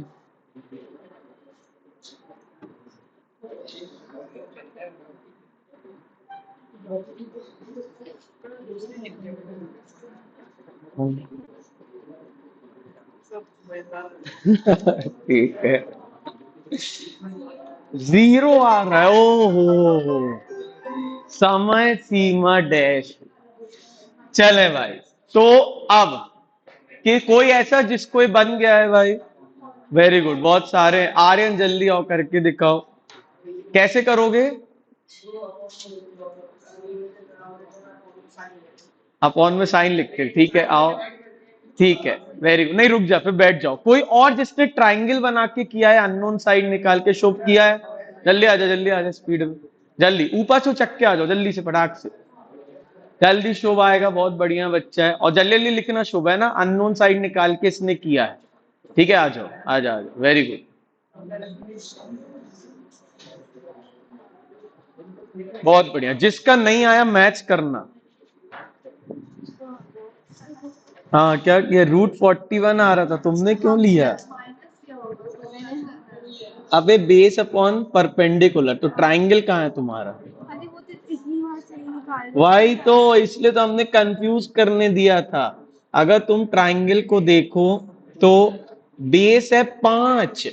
ठीक है, जीरो आ रहा है। ओहो, समय सीमा डैश। चले भाई, तो अब कि कोई ऐसा जिसको ये बन गया है भाई? वेरी गुड, बहुत सारे। आर्यन जल्दी आओ, करके दिखाओ कैसे करोगे। अपॉन में साइन लिख के, ठीक है, आओ। ठीक है, वेरी गुड। नहीं, रुक जा, फिर बैठ जाओ। कोई और जिसने ट्राइंगल बना के किया है, अननोन साइड निकाल के शो किया है? जल्दी आ जा, जल्दी आ जा, स्पीड में जल्दी ऊपर से चक के आ जाओ, जल्दी से फटाक से। जल्दी शुभ आएगा, बहुत बढ़िया बच्चा है। और जल्दी जल्दी लिखना शुभ, है ना? अननोन साइड निकाल के इसने किया है। ठीक है, आ जाओ आ जाओ, वेरी गुड, बहुत बढ़िया। जिसका नहीं आया मैच करना। हाँ, क्या किया? √41 आ रहा था, तुमने क्यों लिया? अबे बेस अपॉन परपेंडिकुलर, तो ट्राइंगल कहाँ है तुम्हारा? वही तो, इसलिए तो हमने कंफ्यूज करने दिया था। अगर तुम ट्राइंगल को देखो तो बेस है 5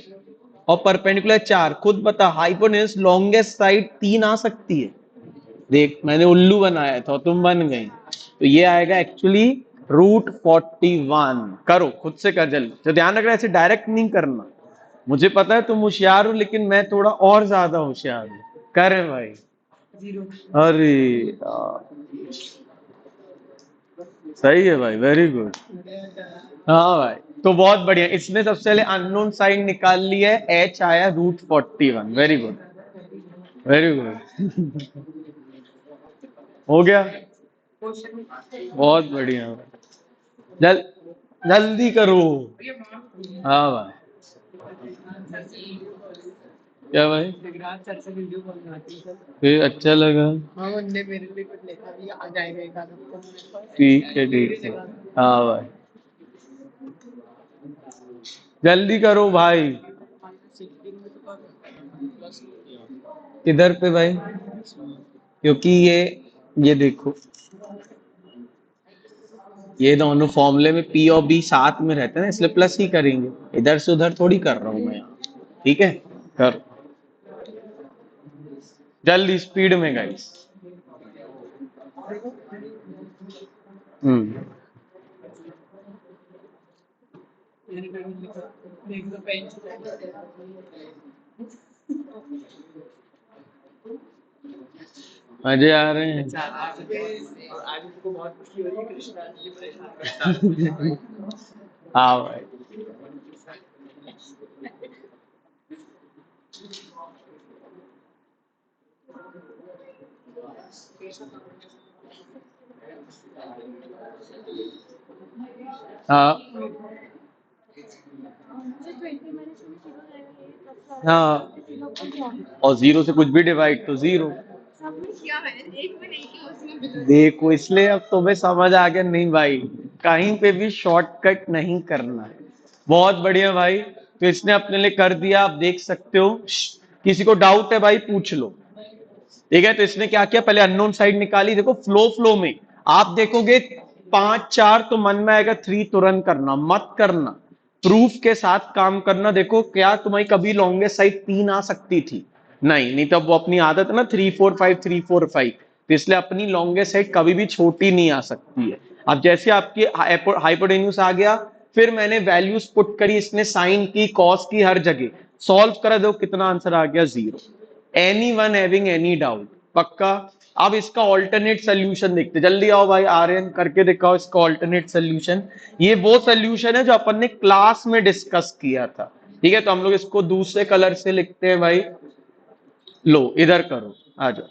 और परपेंडिकुलर 4। खुद बता, हाइपोटेन्यूज लॉन्गेस्ट साइड 3 आ सकती है। देख, मैंने उल्लू बनाया था, तुम बन गई। तो ये आएगा एक्चुअली √41। करो, खुद से कर जल्दी। तो ध्यान रखना, ऐसे डायरेक्ट नहीं करना। मुझे पता है तुम होशियार हो, लेकिन मैं थोड़ा और ज्यादा होशियार हूँ। करें भाई? अरे यार, सही है भाई, वेरी गुड। हाँ भाई, तो बहुत बढ़िया। इसने सबसे पहले अननोन साइन निकाल ली है, एच आया √41। Very good, very good. हो गया, बहुत बढ़िया। जल जल्दी करो। हाँ भाई, क्या भाई? फिर अच्छा लगा। ठीक है, ठीक है। हाँ भाई, जल्दी करो भाई। किधर पे भाई? क्योंकि ये देखो, ये दोनों फॉर्मूले में पी और बी साथ में रहते हैं ना, इसलिए प्लस ही करेंगे। इधर से उधर थोड़ी कर रहा हूं मैं यहाँ। ठीक है, कर जल्दी, स्पीड में गाइस। हम्म, मजे आ रहे हैं। हाँ भाई, हाँ हाँ, और जीरो से कुछ भी डिवाइड तो जीरो। देखो, इसलिए अब तुम्हें समझ आ गया नहीं भाई, कहीं पे भी शॉर्टकट नहीं करना है। बहुत बढ़िया भाई, तो इसने अपने लिए कर दिया, आप देख सकते हो। किसी को डाउट है भाई, पूछ लो। ठीक है, तो इसने क्या किया, पहले अननोन साइड निकाली। देखो, फ्लो में आप देखोगे 5 4 तो मन में आएगा, 3 तुरंत करना मत करना, प्रूफ के साथ काम करना। देखो, क्या तुम्हारी कभी लॉन्गेस्ट साइड 3 आ सकती थी? नहीं, नहीं, तब वो अपनी आदत है ना, 3 4 5 3 4 5। तो इसलिए अपनी लॉन्गेस्ट साइड कभी भी छोटी नहीं आ सकती है। अब जैसे आपकी हाइपोटेन्यूज आ गया, फिर मैंने वैल्यूज पुट करी, इसने साइन की, कॉस की, हर जगह सॉल्व करा, दो कितना आंसर आ गया, 0। Any one having any doubt? पक्का। अब इसका ऑल्टरनेट सोल्यूशन देखते, जल्दी आओ भाई, आर्यन करके दिखाओ इसका ऑल्टरनेट सोल्यूशन। ये वो सोल्यूशन है जो अपन ने क्लास में डिस्कस किया था, ठीक है। तो हम लोग इसको दूसरे कलर से लिखते हैं भाई, लो इधर करो, आ जाओ,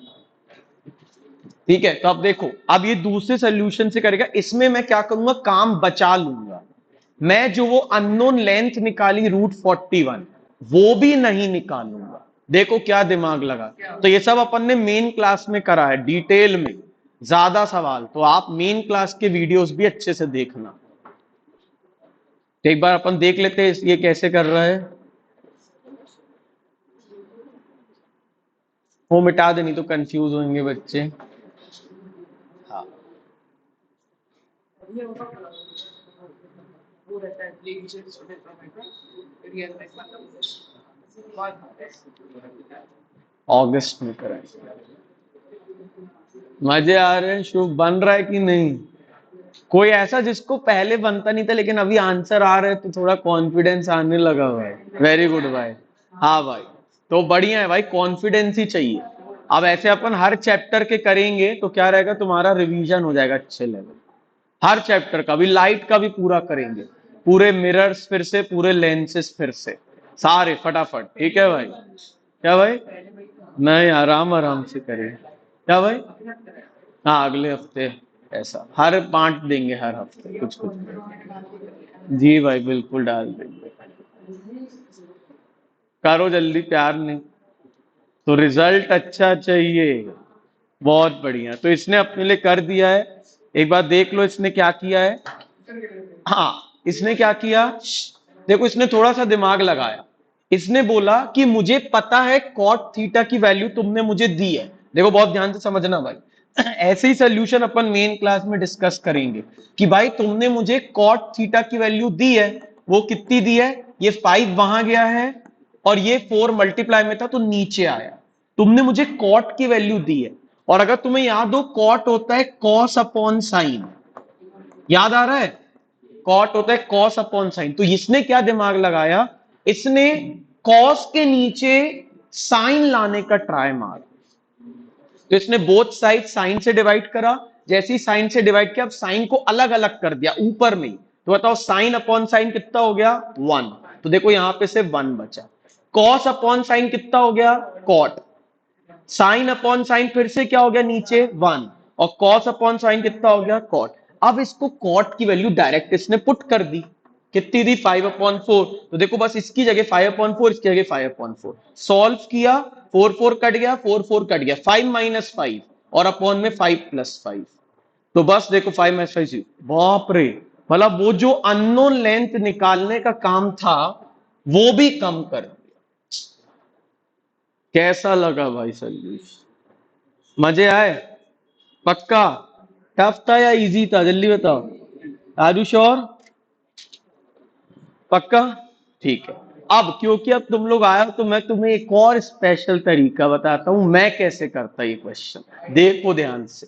ठीक है। तो अब देखो, अब ये दूसरे सोल्यूशन से करेगा, इसमें मैं क्या करूंगा, काम बचा लूंगा। मैं जो वो अननोन लेंथ निकाली √41, वो भी नहीं निकालूंगा। देखो क्या दिमाग लगा। तो ये सब अपन ने मेन क्लास में करा है डिटेल में, ज्यादा सवाल तो आप मेन क्लास के वीडियोस भी अच्छे से देखना। तो एक बार अपन देख लेते हैं ये कैसे कर रहा है। वो मिटा दे, नहीं तो कंफ्यूज होंगे बच्चे। हाँ, अगस्त में कराएंगे। मजे आ रहे हैं, शुभ बन रहा है कि नहीं? कोई ऐसा जिसको पहले बनता नहीं था लेकिन अभी आंसर आ रहे हैं तो थोड़ा कॉन्फिडेंस आने लगा भाई। वेरी गुड भाई। हाँ भाई, तो बढ़िया है भाई, कॉन्फिडेंस ही चाहिए। अब ऐसे अपन हर चैप्टर के करेंगे तो क्या रहेगा, तुम्हारा रिवीजन हो जाएगा अच्छे लेवल। हर चैप्टर का भी, लाइट का भी पूरा करेंगे, पूरे मिरर्स फिर से, पूरे लेंसेस फिर से, सारे फटाफट, ठीक है भाई। क्या भाई? नहीं, आराम आराम से करें। क्या भाई? हाँ, अगले हफ्ते ऐसा हर बांट देंगे, हर हफ्ते कुछ कुछ। जी भाई, बिल्कुल डाल देंगे। करो जल्दी, प्यार नहीं तो रिजल्ट अच्छा चाहिए। बहुत बढ़िया, तो इसने अपने लिए कर दिया है। एक बार देख लो इसने क्या किया है। हाँ, इसने क्या किया, देखो इसने थोड़ा सा दिमाग लगाया। इसने बोला कि मुझे पता है कॉट थीटा की वैल्यू तुमने मुझे दी है। देखो बहुत ध्यान से समझना भाई, ऐसे ही सोल्यूशन अपन मेन क्लास में डिस्कस करेंगे कि भाई तुमने मुझे कॉट थीटा की वैल्यू दी है। वो कितनी दी है, ये 5 वहां गया है और ये 4 मल्टीप्लाई में था तो नीचे आया। तुमने मुझे कॉट की वैल्यू दी है, और अगर तुम्हें याद हो कॉट होता है कॉस अपॉन साइन, याद आ रहा है? कॉट होता है कॉस अपॉन साइन। तो इसने क्या दिमाग लगाया, इसने कॉस के नीचे साइन लाने का ट्राई मारा। तो इसने बोथ साइड साइन से डिवाइड करा, जैसे ही साइन से डिवाइड किया, अब साइन को अलग अलग कर दिया ऊपर में। तो बताओ साइन अपॉन साइन कितना हो गया, 1। तो देखो यहां पे से 1 बचा। कॉस अपॉन साइन कितना हो गया, कॉट। साइन अपॉन साइन फिर से क्या हो गया नीचे, 1। और कॉस अपॉन साइन कितना हो गया, कॉट। अब इसको कॉट की वैल्यू डायरेक्ट इसने पुट कर दी, कितनी दी, 5/4। तो देखो बस इसकी जगह 5/4, इसकी जगह 5/4 सॉल्व किया। 4 4 कट गया, 4 4 कट गया, 5 - 5 और अपॉन में 5 + 5। तो बस देखो 5 - 5 बाप रे, मतलब वो जो अननोन लेंथ निकालने का काम था वो भी कम कर दिया। कैसा लगा भाई सोल्यूशन? मजे आए? पक्का? टफ था या इजी था, जल्दी बताओ। Are you sure? पक्का? ठीक है। अब क्योंकि अब तुम लोग आए हो तो मैं तुम्हें एक और स्पेशल तरीका बताता हूं मैं कैसे करता ये क्वेश्चन, देखो ध्यान से,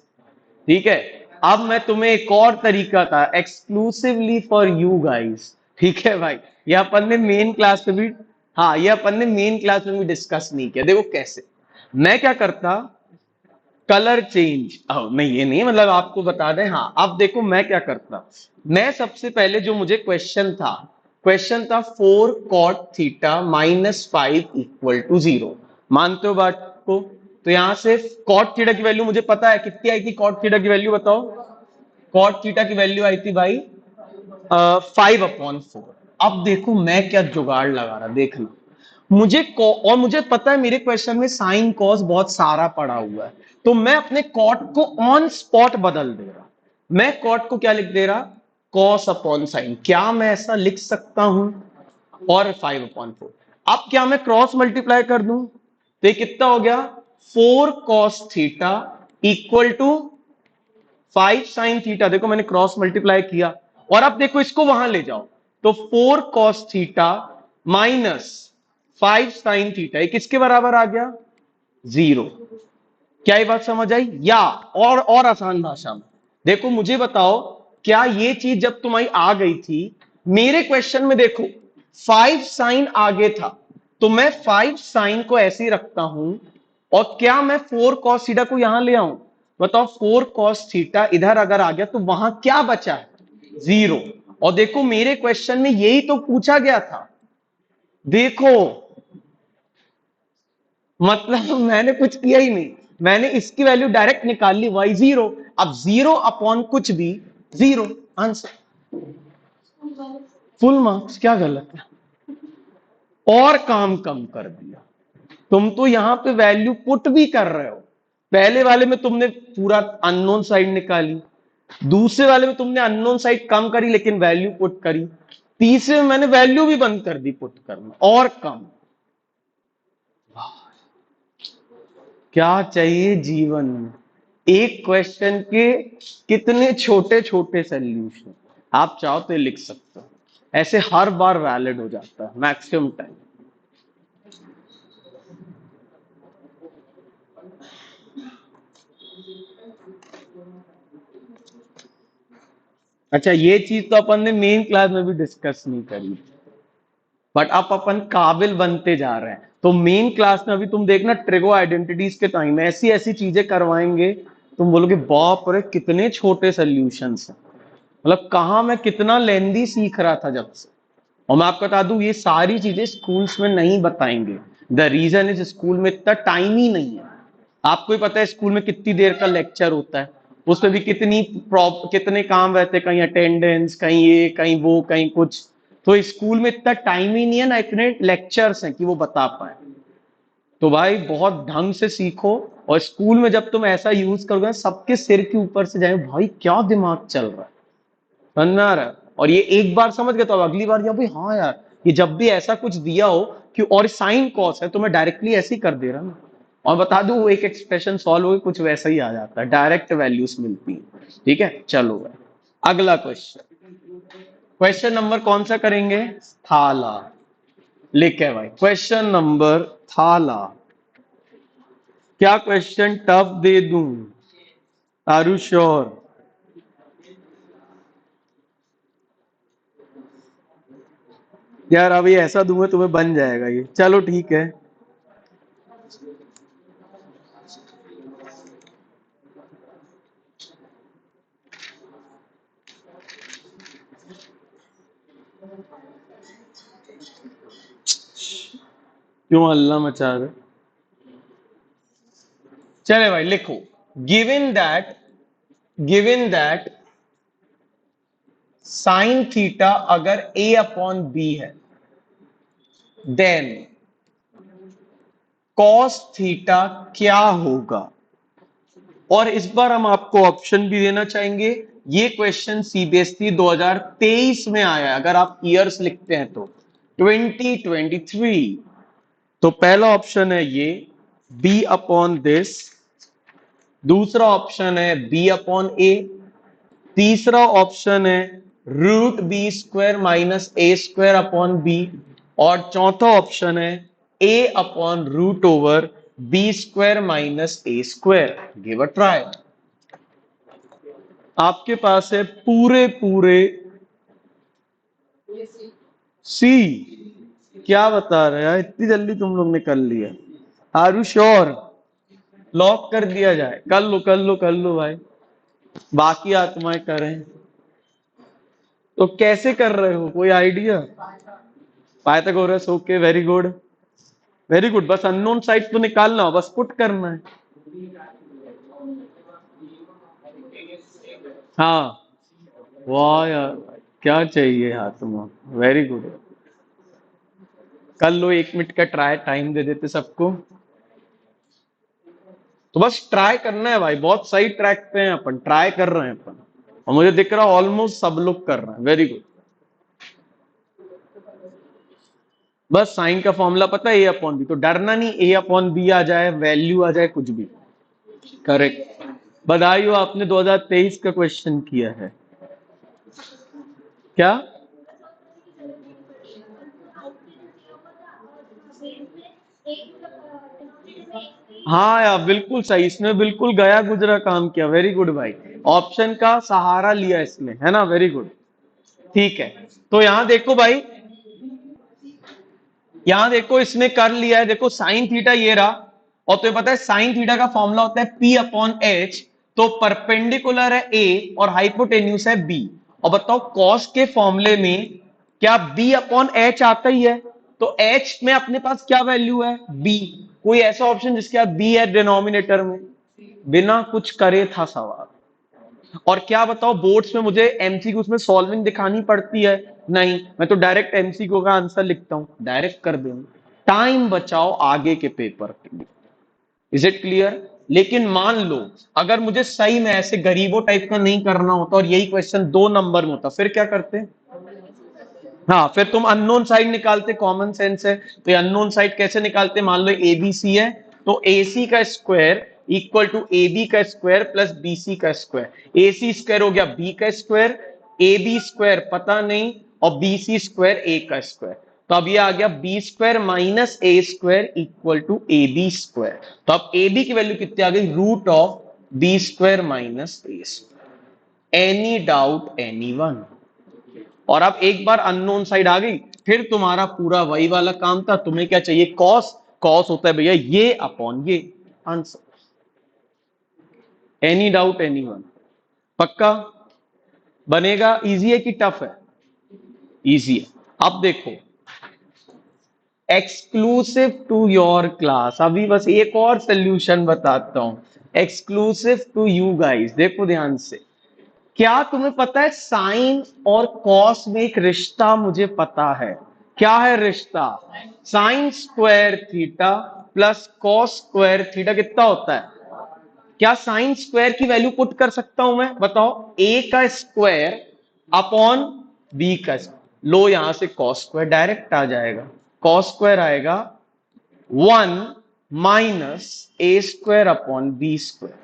ठीक है। अब मैं तुम्हें एक और तरीका था एक्सक्लूसिवली फॉर यू गाइस, ठीक है भाई। ये अपन ने मेन क्लास में भी, हाँ ये अपन ने मेन क्लास में भी डिस्कस नहीं किया। देखो कैसे मैं क्या करता, कलर चेंज, नहीं ये नहीं, मतलब आपको बता दें। हाँ, अब देखो मैं क्या करता, मैं सबसे पहले जो मुझे क्वेश्चन था 4 कॉट थीटा -5 = 0। मानते हो बात को? तो यहां से कॉट थीटा की वैल्यू मुझे पता है कितनी आई थी, कॉट थीटा की वैल्यू बताओ। कॉट थीटा की वैल्यू आई थी भाई 5/4। अब देखो मैं क्या जुगाड़ लगा रहा, देखना। और मुझे पता है मेरे क्वेश्चन में साइन कॉस बहुत सारा पड़ा हुआ है, तो मैं अपने कॉट को ऑन स्पॉट बदल दे रहा। मैं कॉट को क्या लिख दे रहा, कॉस अपॉन साइन। क्या मैं ऐसा लिख सकता हूं? और 5/4। अब क्या मैं क्रॉस मल्टीप्लाई कर दूं, तो ये कितना हो गया, 4 कॉस थीटा = 5 साइन थीटा। देखो मैंने क्रॉस मल्टीप्लाई किया, और अब देखो इसको वहां ले जाओ, तो 4 कॉस थीटा -5 साइन थीटा, ये किसके बराबर आ गया, 0। क्या ये बात समझ आई? या और आसान भाषा में देखो, मुझे बताओ क्या ये चीज जब तुम्हारी आ गई थी, मेरे क्वेश्चन में देखो 5 साइन आगे था, तो मैं 5 साइन को ऐसे ही रखता हूं, और क्या मैं 4 कॉस थीटा को यहां ले आऊं? बताओ, 4 कॉस थीटा इधर अगर आ गया तो वहां क्या बचा है? 0। और देखो मेरे क्वेश्चन में यही तो पूछा गया था। देखो, मतलब मैंने कुछ किया ही नहीं, मैंने इसकी वैल्यू डायरेक्ट निकाल ली, y 0। अब 0 अपॉन कुछ भी 0 आंसर, फुल मार्क्स। क्या गलत है? और काम कम कर दिया। तुम तो यहां पे वैल्यू पुट भी कर रहे हो। पहले वाले में तुमने पूरा अननोन साइड निकाली, दूसरे वाले में तुमने अननोन साइड कम करी लेकिन वैल्यू पुट करी, तीसरे में मैंने वैल्यू भी बंद कर दी पुट करना, और कम। क्या चाहिए जीवन में? एक क्वेश्चन के कितने छोटे छोटे सोल्यूशन। आप चाहो तो लिख सकते हो, ऐसे हर बार वैलिड हो जाता है मैक्सिमम टाइम। अच्छा, ये चीज तो अपन ने मेन क्लास में भी डिस्कस नहीं करी, बट अब अपन काबिल बनते जा रहे हैं। तो मेन क्लास में अभी तुम देखना, ट्रिगो आइडेंटिटीज के टाइम में ऐसी ऐसी चीजें करवाएंगे, तुम बोलोगे बाप रे कितने छोटे सोल्यूशंस हैं। मतलब कहाँ मैं कितना लेंदी सीख रहा था जब से। और मैं आपको बता दूं, ये सारी चीजें स्कूल्स में नहीं बताएंगे। द रीजन इज स्कूल में इतना टाइम ही नहीं है। आपको ही पता है स्कूल में कितनी देर का लेक्चर होता है, उसमें भी कितने काम रहते हैं, कहीं अटेंडेंस, कहीं ये कहीं वो कहीं कुछ। तो स्कूल में इतना टाइम ही नहीं है ना, इतने लेक्चर्स हैं कि वो बता पाए। तो भाई बहुत ढंग से सीखो, और स्कूल में जब तुम ऐसा यूज करोगे ना, सबके सिर के ऊपर से जाए भाई क्या दिमाग चल रहा है, समझ में आ रहा है? और ये एक बार समझ गए तो अब अगली बार या भाई हाँ यार, ये जब भी ऐसा कुछ दिया हो कि और साइन कॉस है, तो मैं डायरेक्टली ऐसे ही कर दे रहा ना। और बता दूं, वो एक एक्सप्रेशन सॉल्व हो कुछ वैसा ही आ जाता है, डायरेक्ट वैल्यूज मिलती है। ठीक है, चलो भाई अगला क्वेश्चन। क्वेश्चन नंबर कौन सा करेंगे? थाला। लिखे भाई क्वेश्चन नंबर थाला। क्या क्वेश्चन टफ दे दूं? Are you sure? यार अभी ऐसा दूंगा तुम्हें बन जाएगा ये, चलो ठीक है। क्यों हल्ला मचा रहे? चले भाई लिखो, गिवन दैट साइन थीटा अगर a अपॉन बी है, देन कॉस थीटा क्या होगा? और इस बार हम आपको ऑप्शन भी देना चाहेंगे। ये क्वेश्चन सीबीएसई 2023 में आया है, अगर आप ईयर्स लिखते हैं तो 2023। तो पहला ऑप्शन है ये b अपॉन दिस, दूसरा ऑप्शन है b अपॉन ए, तीसरा ऑप्शन है root B square minus A square upon B, और चौथा ऑप्शन है a upon root over B square minus A square. Give a try. आपके पास है पूरे पूरे सी। क्या बता रहे हैं, इतनी जल्दी तुम लोग ने कर लिया? Are you sure? लॉक कर दिया जाए? कर लो कर लो कर लो भाई, बाकी आत्माएं करें। तो कैसे कर रहे हो, कोई idea? Pythagoras, okay, very good very good. बस अननोन साइड तो निकालना हो, बस पुट करना है। हाँ, वाह यार, क्या चाहिए हाथ में, वेरी गुड। कर लो, 1 मिनट का ट्राई टाइम दे देते सबको। तो बस ट्राई करना है भाई, बहुत सही ट्रैक पे हैं अपन, ट्राई कर रहे हैं अपन, और मुझे दिख रहा है ऑलमोस्ट सब लोग कर रहे हैं, वेरी गुड। बस साइन का फॉर्मूला पता है, ए अपॉन बी, तो डरना नहीं, ए अपॉन बी आ जाए, वैल्यू आ जाए, कुछ भी। करेक्ट। बधाई हो, आपने 2023 का क्वेश्चन किया है। क्या? हाँ यार बिल्कुल सही, इसने बिल्कुल गया गुजरा काम किया, वेरी गुड भाई। ऑप्शन का सहारा लिया इसने, है ना, वेरी गुड। ठीक है, तो यहां देखो भाई, यहां देखो इसने कर लिया है, देखो साइन थीटा ये रहा, और तुम्हें पता है साइन थीटा का फॉर्मूला होता है P अपॉन एच, तो परपेंडिकुलर है A और हाइपोटेन्यूस है B। और बताओ कॉस के फॉर्मूले में क्या B अपॉन एच आता ही है, तो H में अपने पास क्या वैल्यू है B, कोई ऐसा ऑप्शन जिसके बाद B है डिनोमिनेटर में, बिना कुछ करे था सवाल। और क्या बताओ बोर्ड्स में मुझे एमसीक्यूज में सॉल्विंग दिखानी पड़ती है, नहीं, मैं तो डायरेक्ट एमसीक्यू का आंसर लिखता हूं, डायरेक्ट कर दूंगा, टाइम बचाओ आगे के पेपर के लिए। Is it clear? लेकिन मान लो अगर मुझे सही में ऐसे गरीबों टाइप का नहीं करना होता और यही क्वेश्चन 2 नंबर में होता, फिर क्या करते? हाँ, फिर तुम अननोन साइड निकालते, कॉमन सेंस है, तो ये अननोन साइड कैसे निकालते? मान लो एबीसी है, तो AC का स्क्वायर इक्वल टू AB का स्क्वायर प्लस BC का स्क्वायर, AC स्क्वायर हो गया B का स्क्वायर, AB स्क्वायर पता नहीं, और BC स्क्वायर A का स्क्वायर, तो अब ये आ गया B square minus A square equal to AB square. तो अब AB की वैल्यू कितनी आ गई? Root of B square minus A square. Any doubt anyone? और अब एक बार अननोन साइड आ गई, फिर तुम्हारा पूरा वही वाला काम था, तुम्हें क्या चाहिए? कॉस, कॉस होता है भैया ये अपॉन ये, आंसर। Any doubt anyone? पक्का? बनेगा? इजी है कि टफ है? इजी है। अब देखो, एक्सक्लूसिव टू योर क्लास, अभी बस एक और सोल्यूशन बताता हूं, एक्सक्लूसिव टू यू गाइस, देखो ध्यान से। क्या तुम्हें पता है साइन और कॉस में एक रिश्ता मुझे पता है, क्या है रिश्ता? Sign square theta plus cos square theta कितना होता है? क्या साइन स्क्वायर की वैल्यू पुट कर सकता हूं मैं? बताओ, ए का स्क्वायर अपॉन बी का स्क्वायर, लो यहां से कॉस स्क्वायर डायरेक्ट आ जाएगा, कॉस स्क्वायर आएगा 1 - ए स्क्वायर अपॉन बी स्क्वायर,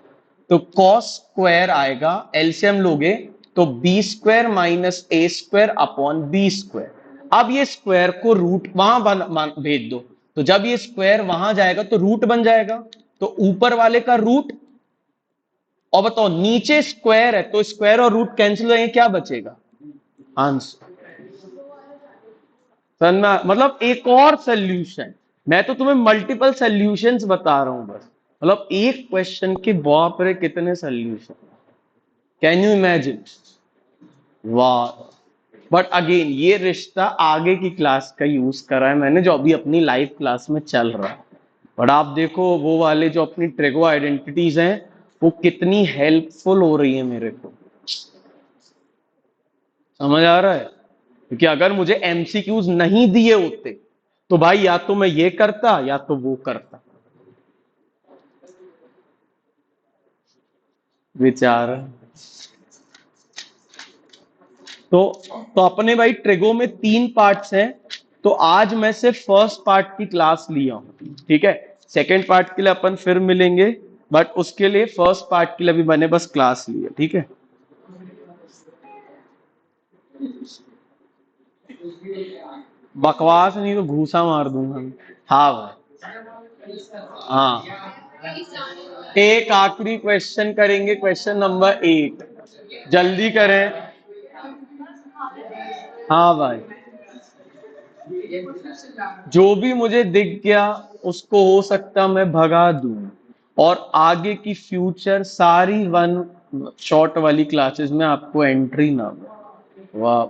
तो कॉस स्क्वायर आएगा, एलसीएम लोगे तो B square minus A square upon B square. अब ये स्क्वायर को रूट वहां भेज दो, तो जब ये स्क्वायर वहां जाएगा तो रूट बन जाएगा, तो ऊपर वाले का रूट, और बताओ नीचे स्क्वायर है तो स्क्वायर और रूट कैंसिल हो जाएंगे, क्या बचेगा? आंसर। मतलब एक और सोल्यूशन, मैं तो तुम्हें मल्टीपल सोल्यूशंस बता रहा हूं बस, मतलब एक क्वेश्चन के बाप रे कितने सोल्यूशन, कैन यू इमेजिन? वाह। बट अगेन ये रिश्ता आगे की क्लास का यूज करा है मैंने, जो अभी अपनी लाइव क्लास में चल रहा है। बट आप देखो वो वाले जो अपनी ट्रिगो आइडेंटिटीज हैं वो कितनी हेल्पफुल हो रही है मेरे को, समझ आ रहा है? क्योंकि अगर मुझे एमसीक्यूज नहीं दिए होते तो भाई या तो मैं ये करता या तो वो करता, विचार। तो अपने भाई ट्रिगो में 3 पार्ट्स हैं, तो आज मैं सिर्फ फर्स्ट पार्ट की क्लास लिया हूं, ठीक है? सेकेंड पार्ट के लिए अपन फिर मिलेंगे, बट उसके लिए फर्स्ट पार्ट के लिए अभी मैंने बस क्लास ली है, ठीक है? बकवास नहीं तो घूसा मार दूंगा मैं। हाँ भाई, हाँ। एक आखिरी क्वेश्चन करेंगे, क्वेश्चन नंबर 8, जल्दी करें। हाँ भाई, जो भी मुझे दिख गया उसको हो सकता मैं भगा दूं, और आगे की फ्यूचर सारी वन शॉट वाली क्लासेस में आपको एंट्री ना हो। वाह,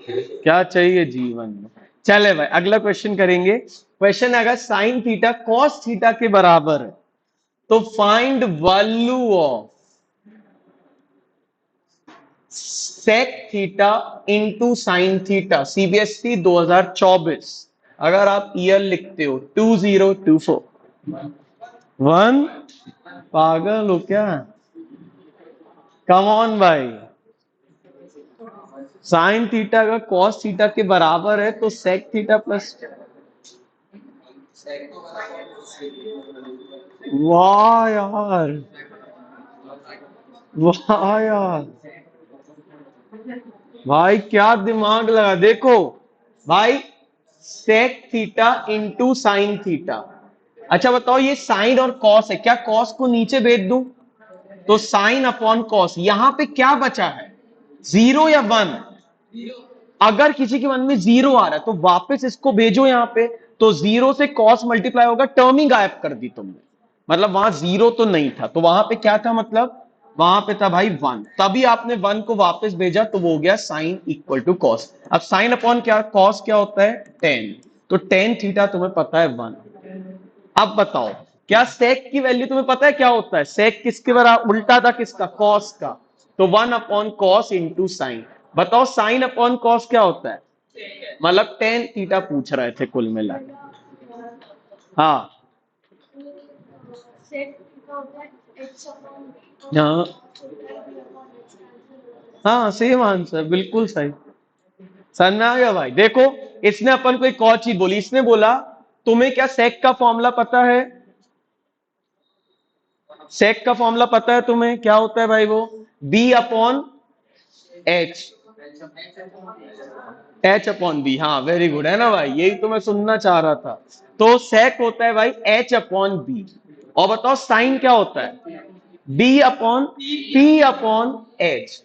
क्या चाहिए जीवन में? चले भाई अगला क्वेश्चन करेंगे। क्वेश्चन अगर साइन थीटा कॉस थीटा के बराबर है तो find value of sec theta into sine theta, CBSE 2024। अगर आप ईयर लिखते हो 2024, 1, पागल हो क्या? कम ऑन भाई, साइन थीटा अगर कॉस थीटा के बराबर है तो सेक थीटा प्लस, वाह यार, वाह यार, भाई क्या दिमाग लगा, देखो भाई, sec theta into sine theta. अच्छा बताओ, ये साइन और कॉस है, क्या कॉस को नीचे भेज दूं? तो साइन अपॉन कॉस, यहां पे क्या बचा है, 0 या 1। अगर किसी के मन में 0 आ रहा है तो वापस इसको भेजो यहां पे, तो 0 से कॉस मल्टीप्लाई होगा, टर्म ही गायब कर दी तुमने, मतलब वहां 0 तो नहीं था, तो वहां पे क्या था, मतलब वहां पे था भाई 1, तभी आपने 1 को वापस भेजा, तो वो हो गया साइन इक्वल टू कॉस। अब साइन अपॉन क्या, कॉस क्या होता है, टेन, तो टेन थीटा तुम्हें पता है 1। अब बताओ, क्या सेक की वैल्यू तुम्हें पता है क्या होता है, सेक किसके बराबर, उल्टा था किसका, कॉस का, तो 1 अपॉन कॉस इंटू साइन। बताओ साइन अपॉन कॉस क्या होता है, मतलब टेन थीटा पूछ रहे थे कुल मिला के। हाँ हाँ हाँ, सेम आंसर, बिल्कुल सही। समझ में आ गया भाई, देखो इसने अपन को एक और चीज बोली, इसने बोला तुम्हें क्या सेक का फॉर्मूला पता है, सेक का फॉर्मूला पता है तुम्हें, क्या होता है भाई वो, B upon H, H upon B, हाँ वेरी गुड, है ना भाई, यही तो मैं सुनना चाह रहा था। तो सेक होता है भाई एच अपॉन बी, और बताओ साइन क्या होता है, B upon P upon H.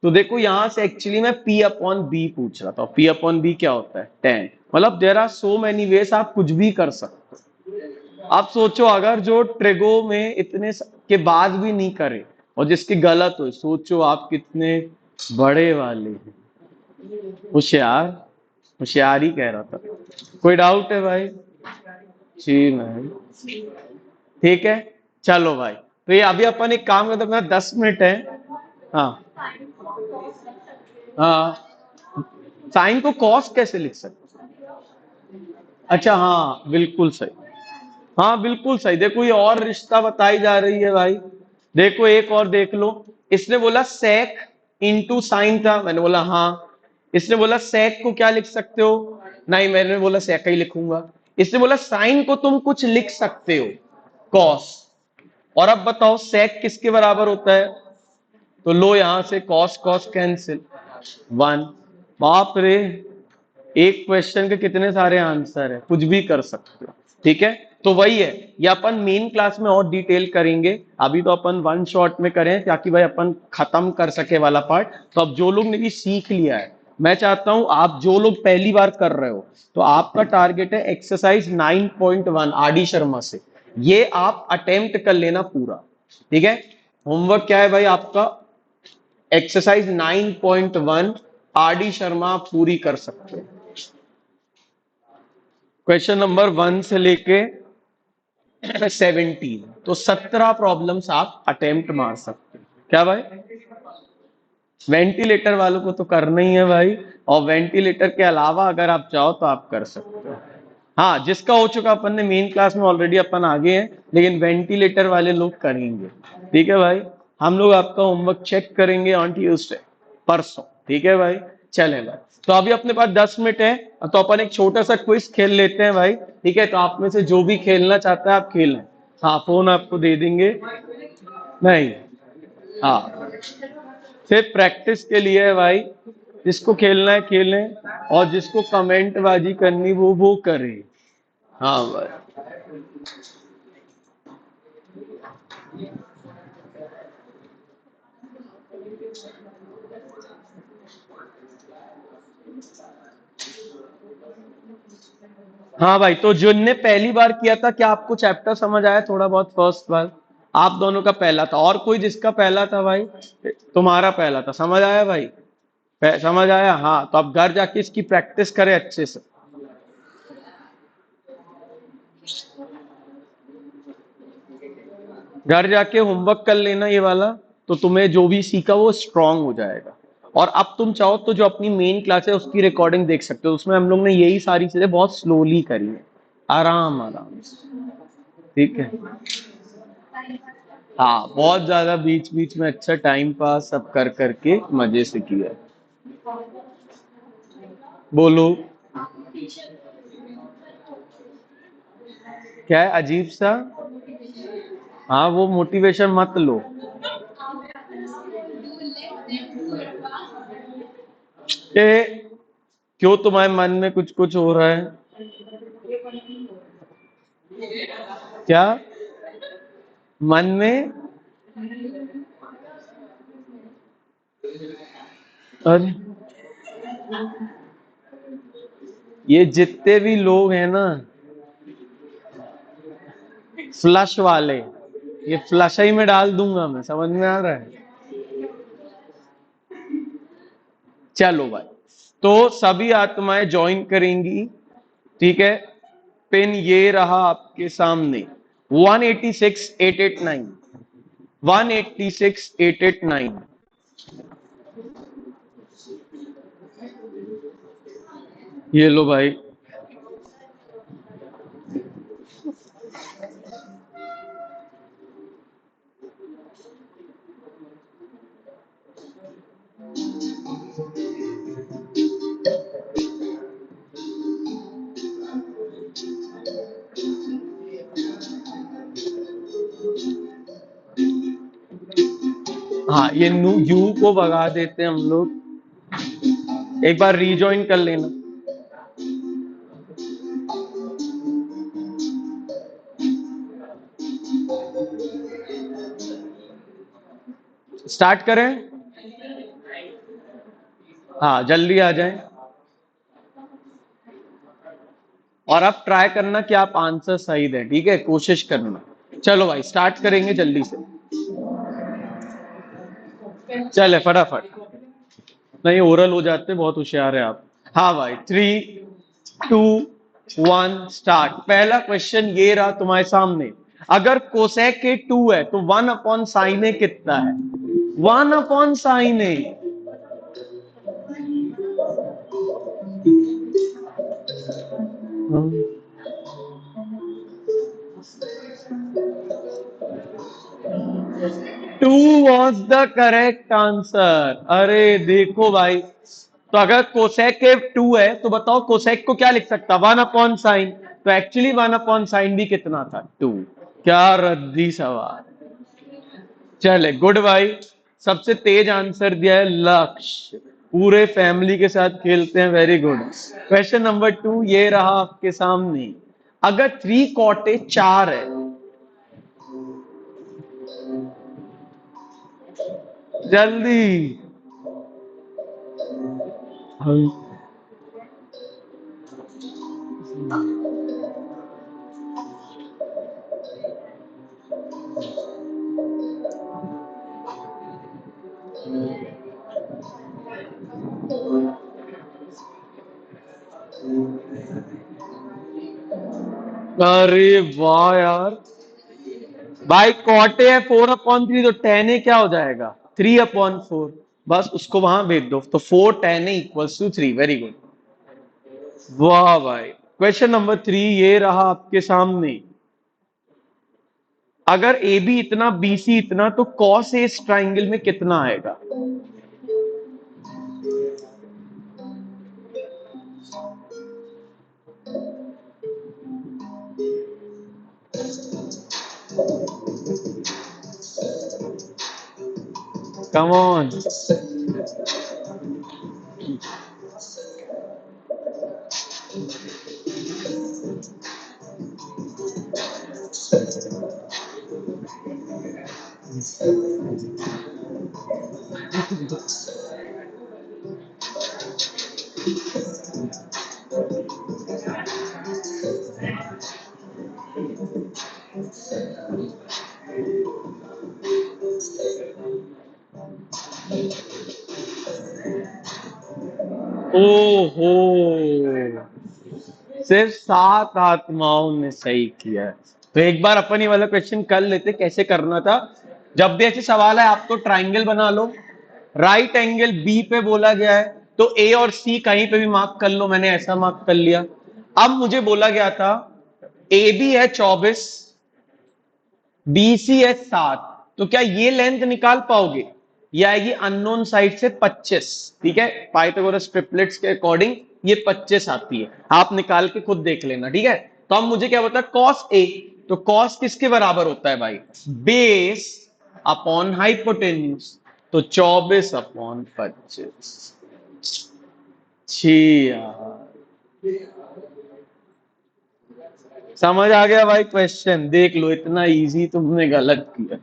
तो देखो यहां से एक्चुअली मैं पी अपॉन बी पूछ रहा था, पी अपॉन बी क्या होता है, टेन, मतलब there are so many ways, आप कुछ भी कर सकते हो। आप सोचो अगर जो ट्रिगो में इतने के बाद भी नहीं करे और जिसकी गलत हो, सोचो आप कितने बड़े वाले हैं। होशियार, होशियार ही कह रहा था। कोई डाउट है भाई, जी नहीं, ठीक है, चलो भाई, तो ये अभी अपन एक काम करते हैं, 10 मिनट है। हाँ हाँ, साइन को कॉस कैसे लिख सकते, अच्छा हाँ बिल्कुल सही, हाँ बिल्कुल सही, देखो ये और रिश्ता बताई जा रही है भाई, देखो एक और देख लो, इसने बोला सेक इंटू साइन था, मैंने बोला हाँ, इसने बोला सेक को क्या लिख सकते हो, नहीं मैंने बोला सेक ही लिखूंगा, इसने बोला साइन को तुम कुछ लिख सकते हो, कॉस, और अब बताओ सेक किसके बराबर होता है, तो लो यहां से कॉस कॉस कैंसिल, 1, बाप रे, एक क्वेश्चन के कितने सारे आंसर है, कुछ भी कर सकते हो, ठीक है। तो वही है, ये अपन मेन क्लास में और डिटेल करेंगे, अभी तो अपन वन शॉट में करें ताकि भाई अपन खत्म कर सके वाला पार्ट। तो अब जो लोग ने भी सीख लिया है, मैं चाहता हूं आप जो लोग पहली बार कर रहे हो, तो आपका टारगेट है एक्सरसाइज 9.1 आर डी शर्मा से, ये आप अटेम्प्ट कर लेना पूरा, ठीक है। होमवर्क क्या है भाई आपका, एक्सरसाइज 9.1 आर डी शर्मा आप पूरी कर सकते हो, क्वेश्चन नंबर 1 से लेके 17, तो 17 प्रॉब्लम्स आप अटेम्प्ट मार सकते हो, क्या भाई, वेंटिलेटर वालों को तो करना ही है भाई, और वेंटिलेटर के अलावा अगर आप चाहो तो आप कर सकते हो। हाँ जिसका हो चुका, अपन ने मेन क्लास में ऑलरेडी अपन आगे हैं, लेकिन वेंटिलेटर वाले लोग करेंगे, ठीक है भाई। हम लोग आपका होमवर्क चेक करेंगे ऑन ट्यूसडे, परसों, ठीक है भाई। चले भाई, तो अभी अपने पास 10 मिनट है, तो अपन एक छोटा सा क्विज खेल लेते हैं भाई, ठीक है। तो आप में से जो भी खेलना चाहता है आप खेलें, हाँ फोन आपको दे देंगे, नहीं, हाँ सिर्फ प्रैक्टिस के लिए है भाई, जिसको खेलना है खेलें, और जिसको कमेंट बाजी करनी वो करे, हाँ भाई। हाँ भाई, तो जिनने पहली बार किया था, क्या आपको चैप्टर समझ आया थोड़ा बहुत, फर्स्ट बार आप दोनों का पहला था, और कोई जिसका पहला था भाई, तुम्हारा पहला था, समझ आया भाई, समझ आया, हाँ तो अब घर जाके इसकी प्रैक्टिस करें अच्छे से, घर जाके होमवर्क कर लेना ये वाला, तो तुम्हें जो भी सीखा वो स्ट्रांग हो जाएगा। और अब तुम चाहो तो जो अपनी मेन क्लास है उसकी रिकॉर्डिंग देख सकते हो, उसमें हम लोग ने यही सारी चीजें बहुत स्लोली करी है, आराम आराम से, ठीक है। हाँ बहुत ज्यादा बीच बीच में अच्छा टाइम पास सब कर करके मजे से किया, बोलो, क्या है अजीब सा, हाँ वो मोटिवेशन मत लो, ए, क्यों तुम्हारे मन में कुछ कुछ हो रहा है, क्या मन में, अरे ये जितने भी लोग हैं ना फ्लश वाले, ये फ्लश ही में डाल दूंगा मैं, समझ में आ रहा है। चलो भाई, तो सभी आत्माएं ज्वाइन करेंगी, ठीक है। पिन ये रहा आपके सामने, 186,889, 186,889। ये लो भाई। हाँ, ये यू को भगा देते हैं हम लोग, एक बार रीजॉइन कर लेना। स्टार्ट करें। हाँ, जल्दी आ जाए। और अब ट्राई करना कि आप आंसर सही दें, ठीक है, कोशिश करना। चलो भाई, स्टार्ट करेंगे जल्दी से। चले फटाफट, नहीं ओरल हो जाते, बहुत होशियार है आप। हाँ भाई, 3, 2, 1 स्टार्ट। पहला क्वेश्चन ये रहा तुम्हारे सामने। अगर कोसेक के 2 है तो 1/sin ए कितना है? 1/sin A. 2 was the correct answer. अरे देखो भाई, तो अगर कोसेक के 2 है तो बताओ कोसेक को क्या लिख सकता, 1/sin। तो एक्चुअली 1/sin भी कितना था, 2। क्या रद्दी सवाल। चले गुड भाई, सबसे तेज आंसर दिया है लक्ष्य, पूरे फैमिली के साथ खेलते हैं, वेरी गुड। क्वेश्चन नंबर 2 ये रहा आपके सामने। अगर 3/4 है, जल्दी। अरे वाह यार, भाई कॉटे है 4/3, तो टेन ए क्या हो जाएगा, 3/4। बस उसको वहां भेज दो, तो 4 tan A = 3। वेरी गुड, वाह भाई। क्वेश्चन नंबर 3 ये रहा आपके सामने। अगर ए बी इतना बी सी इतना, तो कॉस ए इस ट्राइंगल में कितना आएगा? Come on. ओहो, सिर्फ 7 आत्माओं ने सही किया है। तो एक बार अपन ये वाला क्वेश्चन कर लेते, कैसे करना था। जब भी ऐसे सवाल है, आप तो ट्राइंगल बना लो। राइट एंगल बी पे बोला गया है, तो ए और सी कहीं पे भी मार्क कर लो, मैंने ऐसा मार्क कर लिया। अब मुझे बोला गया था ए बी है 24, बी सी है 7, तो क्या ये लेंथ निकाल पाओगे? ये आएगी अननोन साइड से 25, ठीक है, पाइथागोरस ट्रिपलेट्स के अकॉर्डिंग ये 25 आती है, आप निकाल के खुद देख लेना, ठीक है। तो अब मुझे क्या बता, कॉस ए, तो कॉस किसके बराबर होता है भाई, बेस अपॉन हाइपोटेन्यूज, तो 24/25। छी यार, समझ आ गया भाई, क्वेश्चन देख लो, इतना इजी तुमने गलत किया।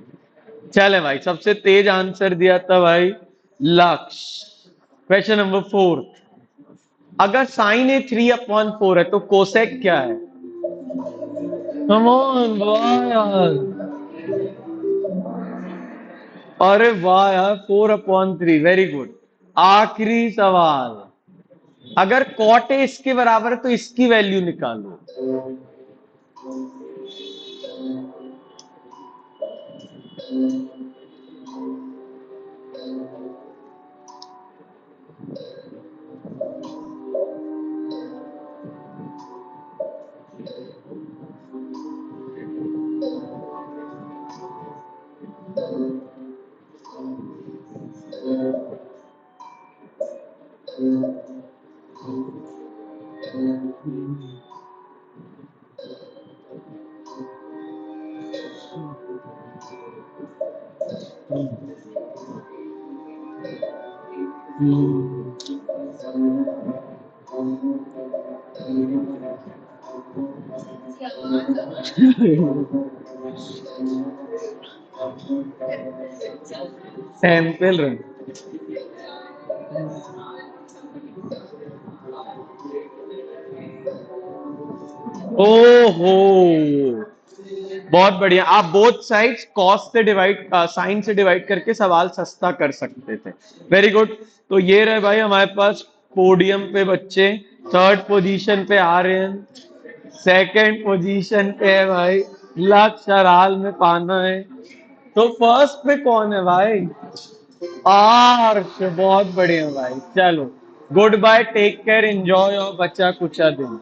चले भाई, सबसे तेज आंसर दिया था भाई लक्ष्य। Question number 4। अगर साइन ए 3/4 है तो कोसेक क्या है? कम ऑन वाह यार, अरे वाह यार, 4/3, वेरी गुड। आखिरी सवाल। अगर कॉट ए इसके बराबर है तो इसकी वैल्यू निकालो। Sample run. ओहो, बहुत बढ़िया। आप बोथ साइड्स कॉस से डिवाइड, साइन से डिवाइड करके सवाल सस्ता कर सकते थे। Very good. तो ये रहे भाई हमारे पास पोडियम पे बच्चे। थर्ड पोजीशन पे आर्यन, सेकंड पोजीशन पे है भाई लक्ष्य, और हाल में पाना है। तो फर्स्ट पे कौन है भाई? आर्श। बहुत बढ़िया भाई, चलो goodbye, take care, enjoy और बचा कुचा दिन।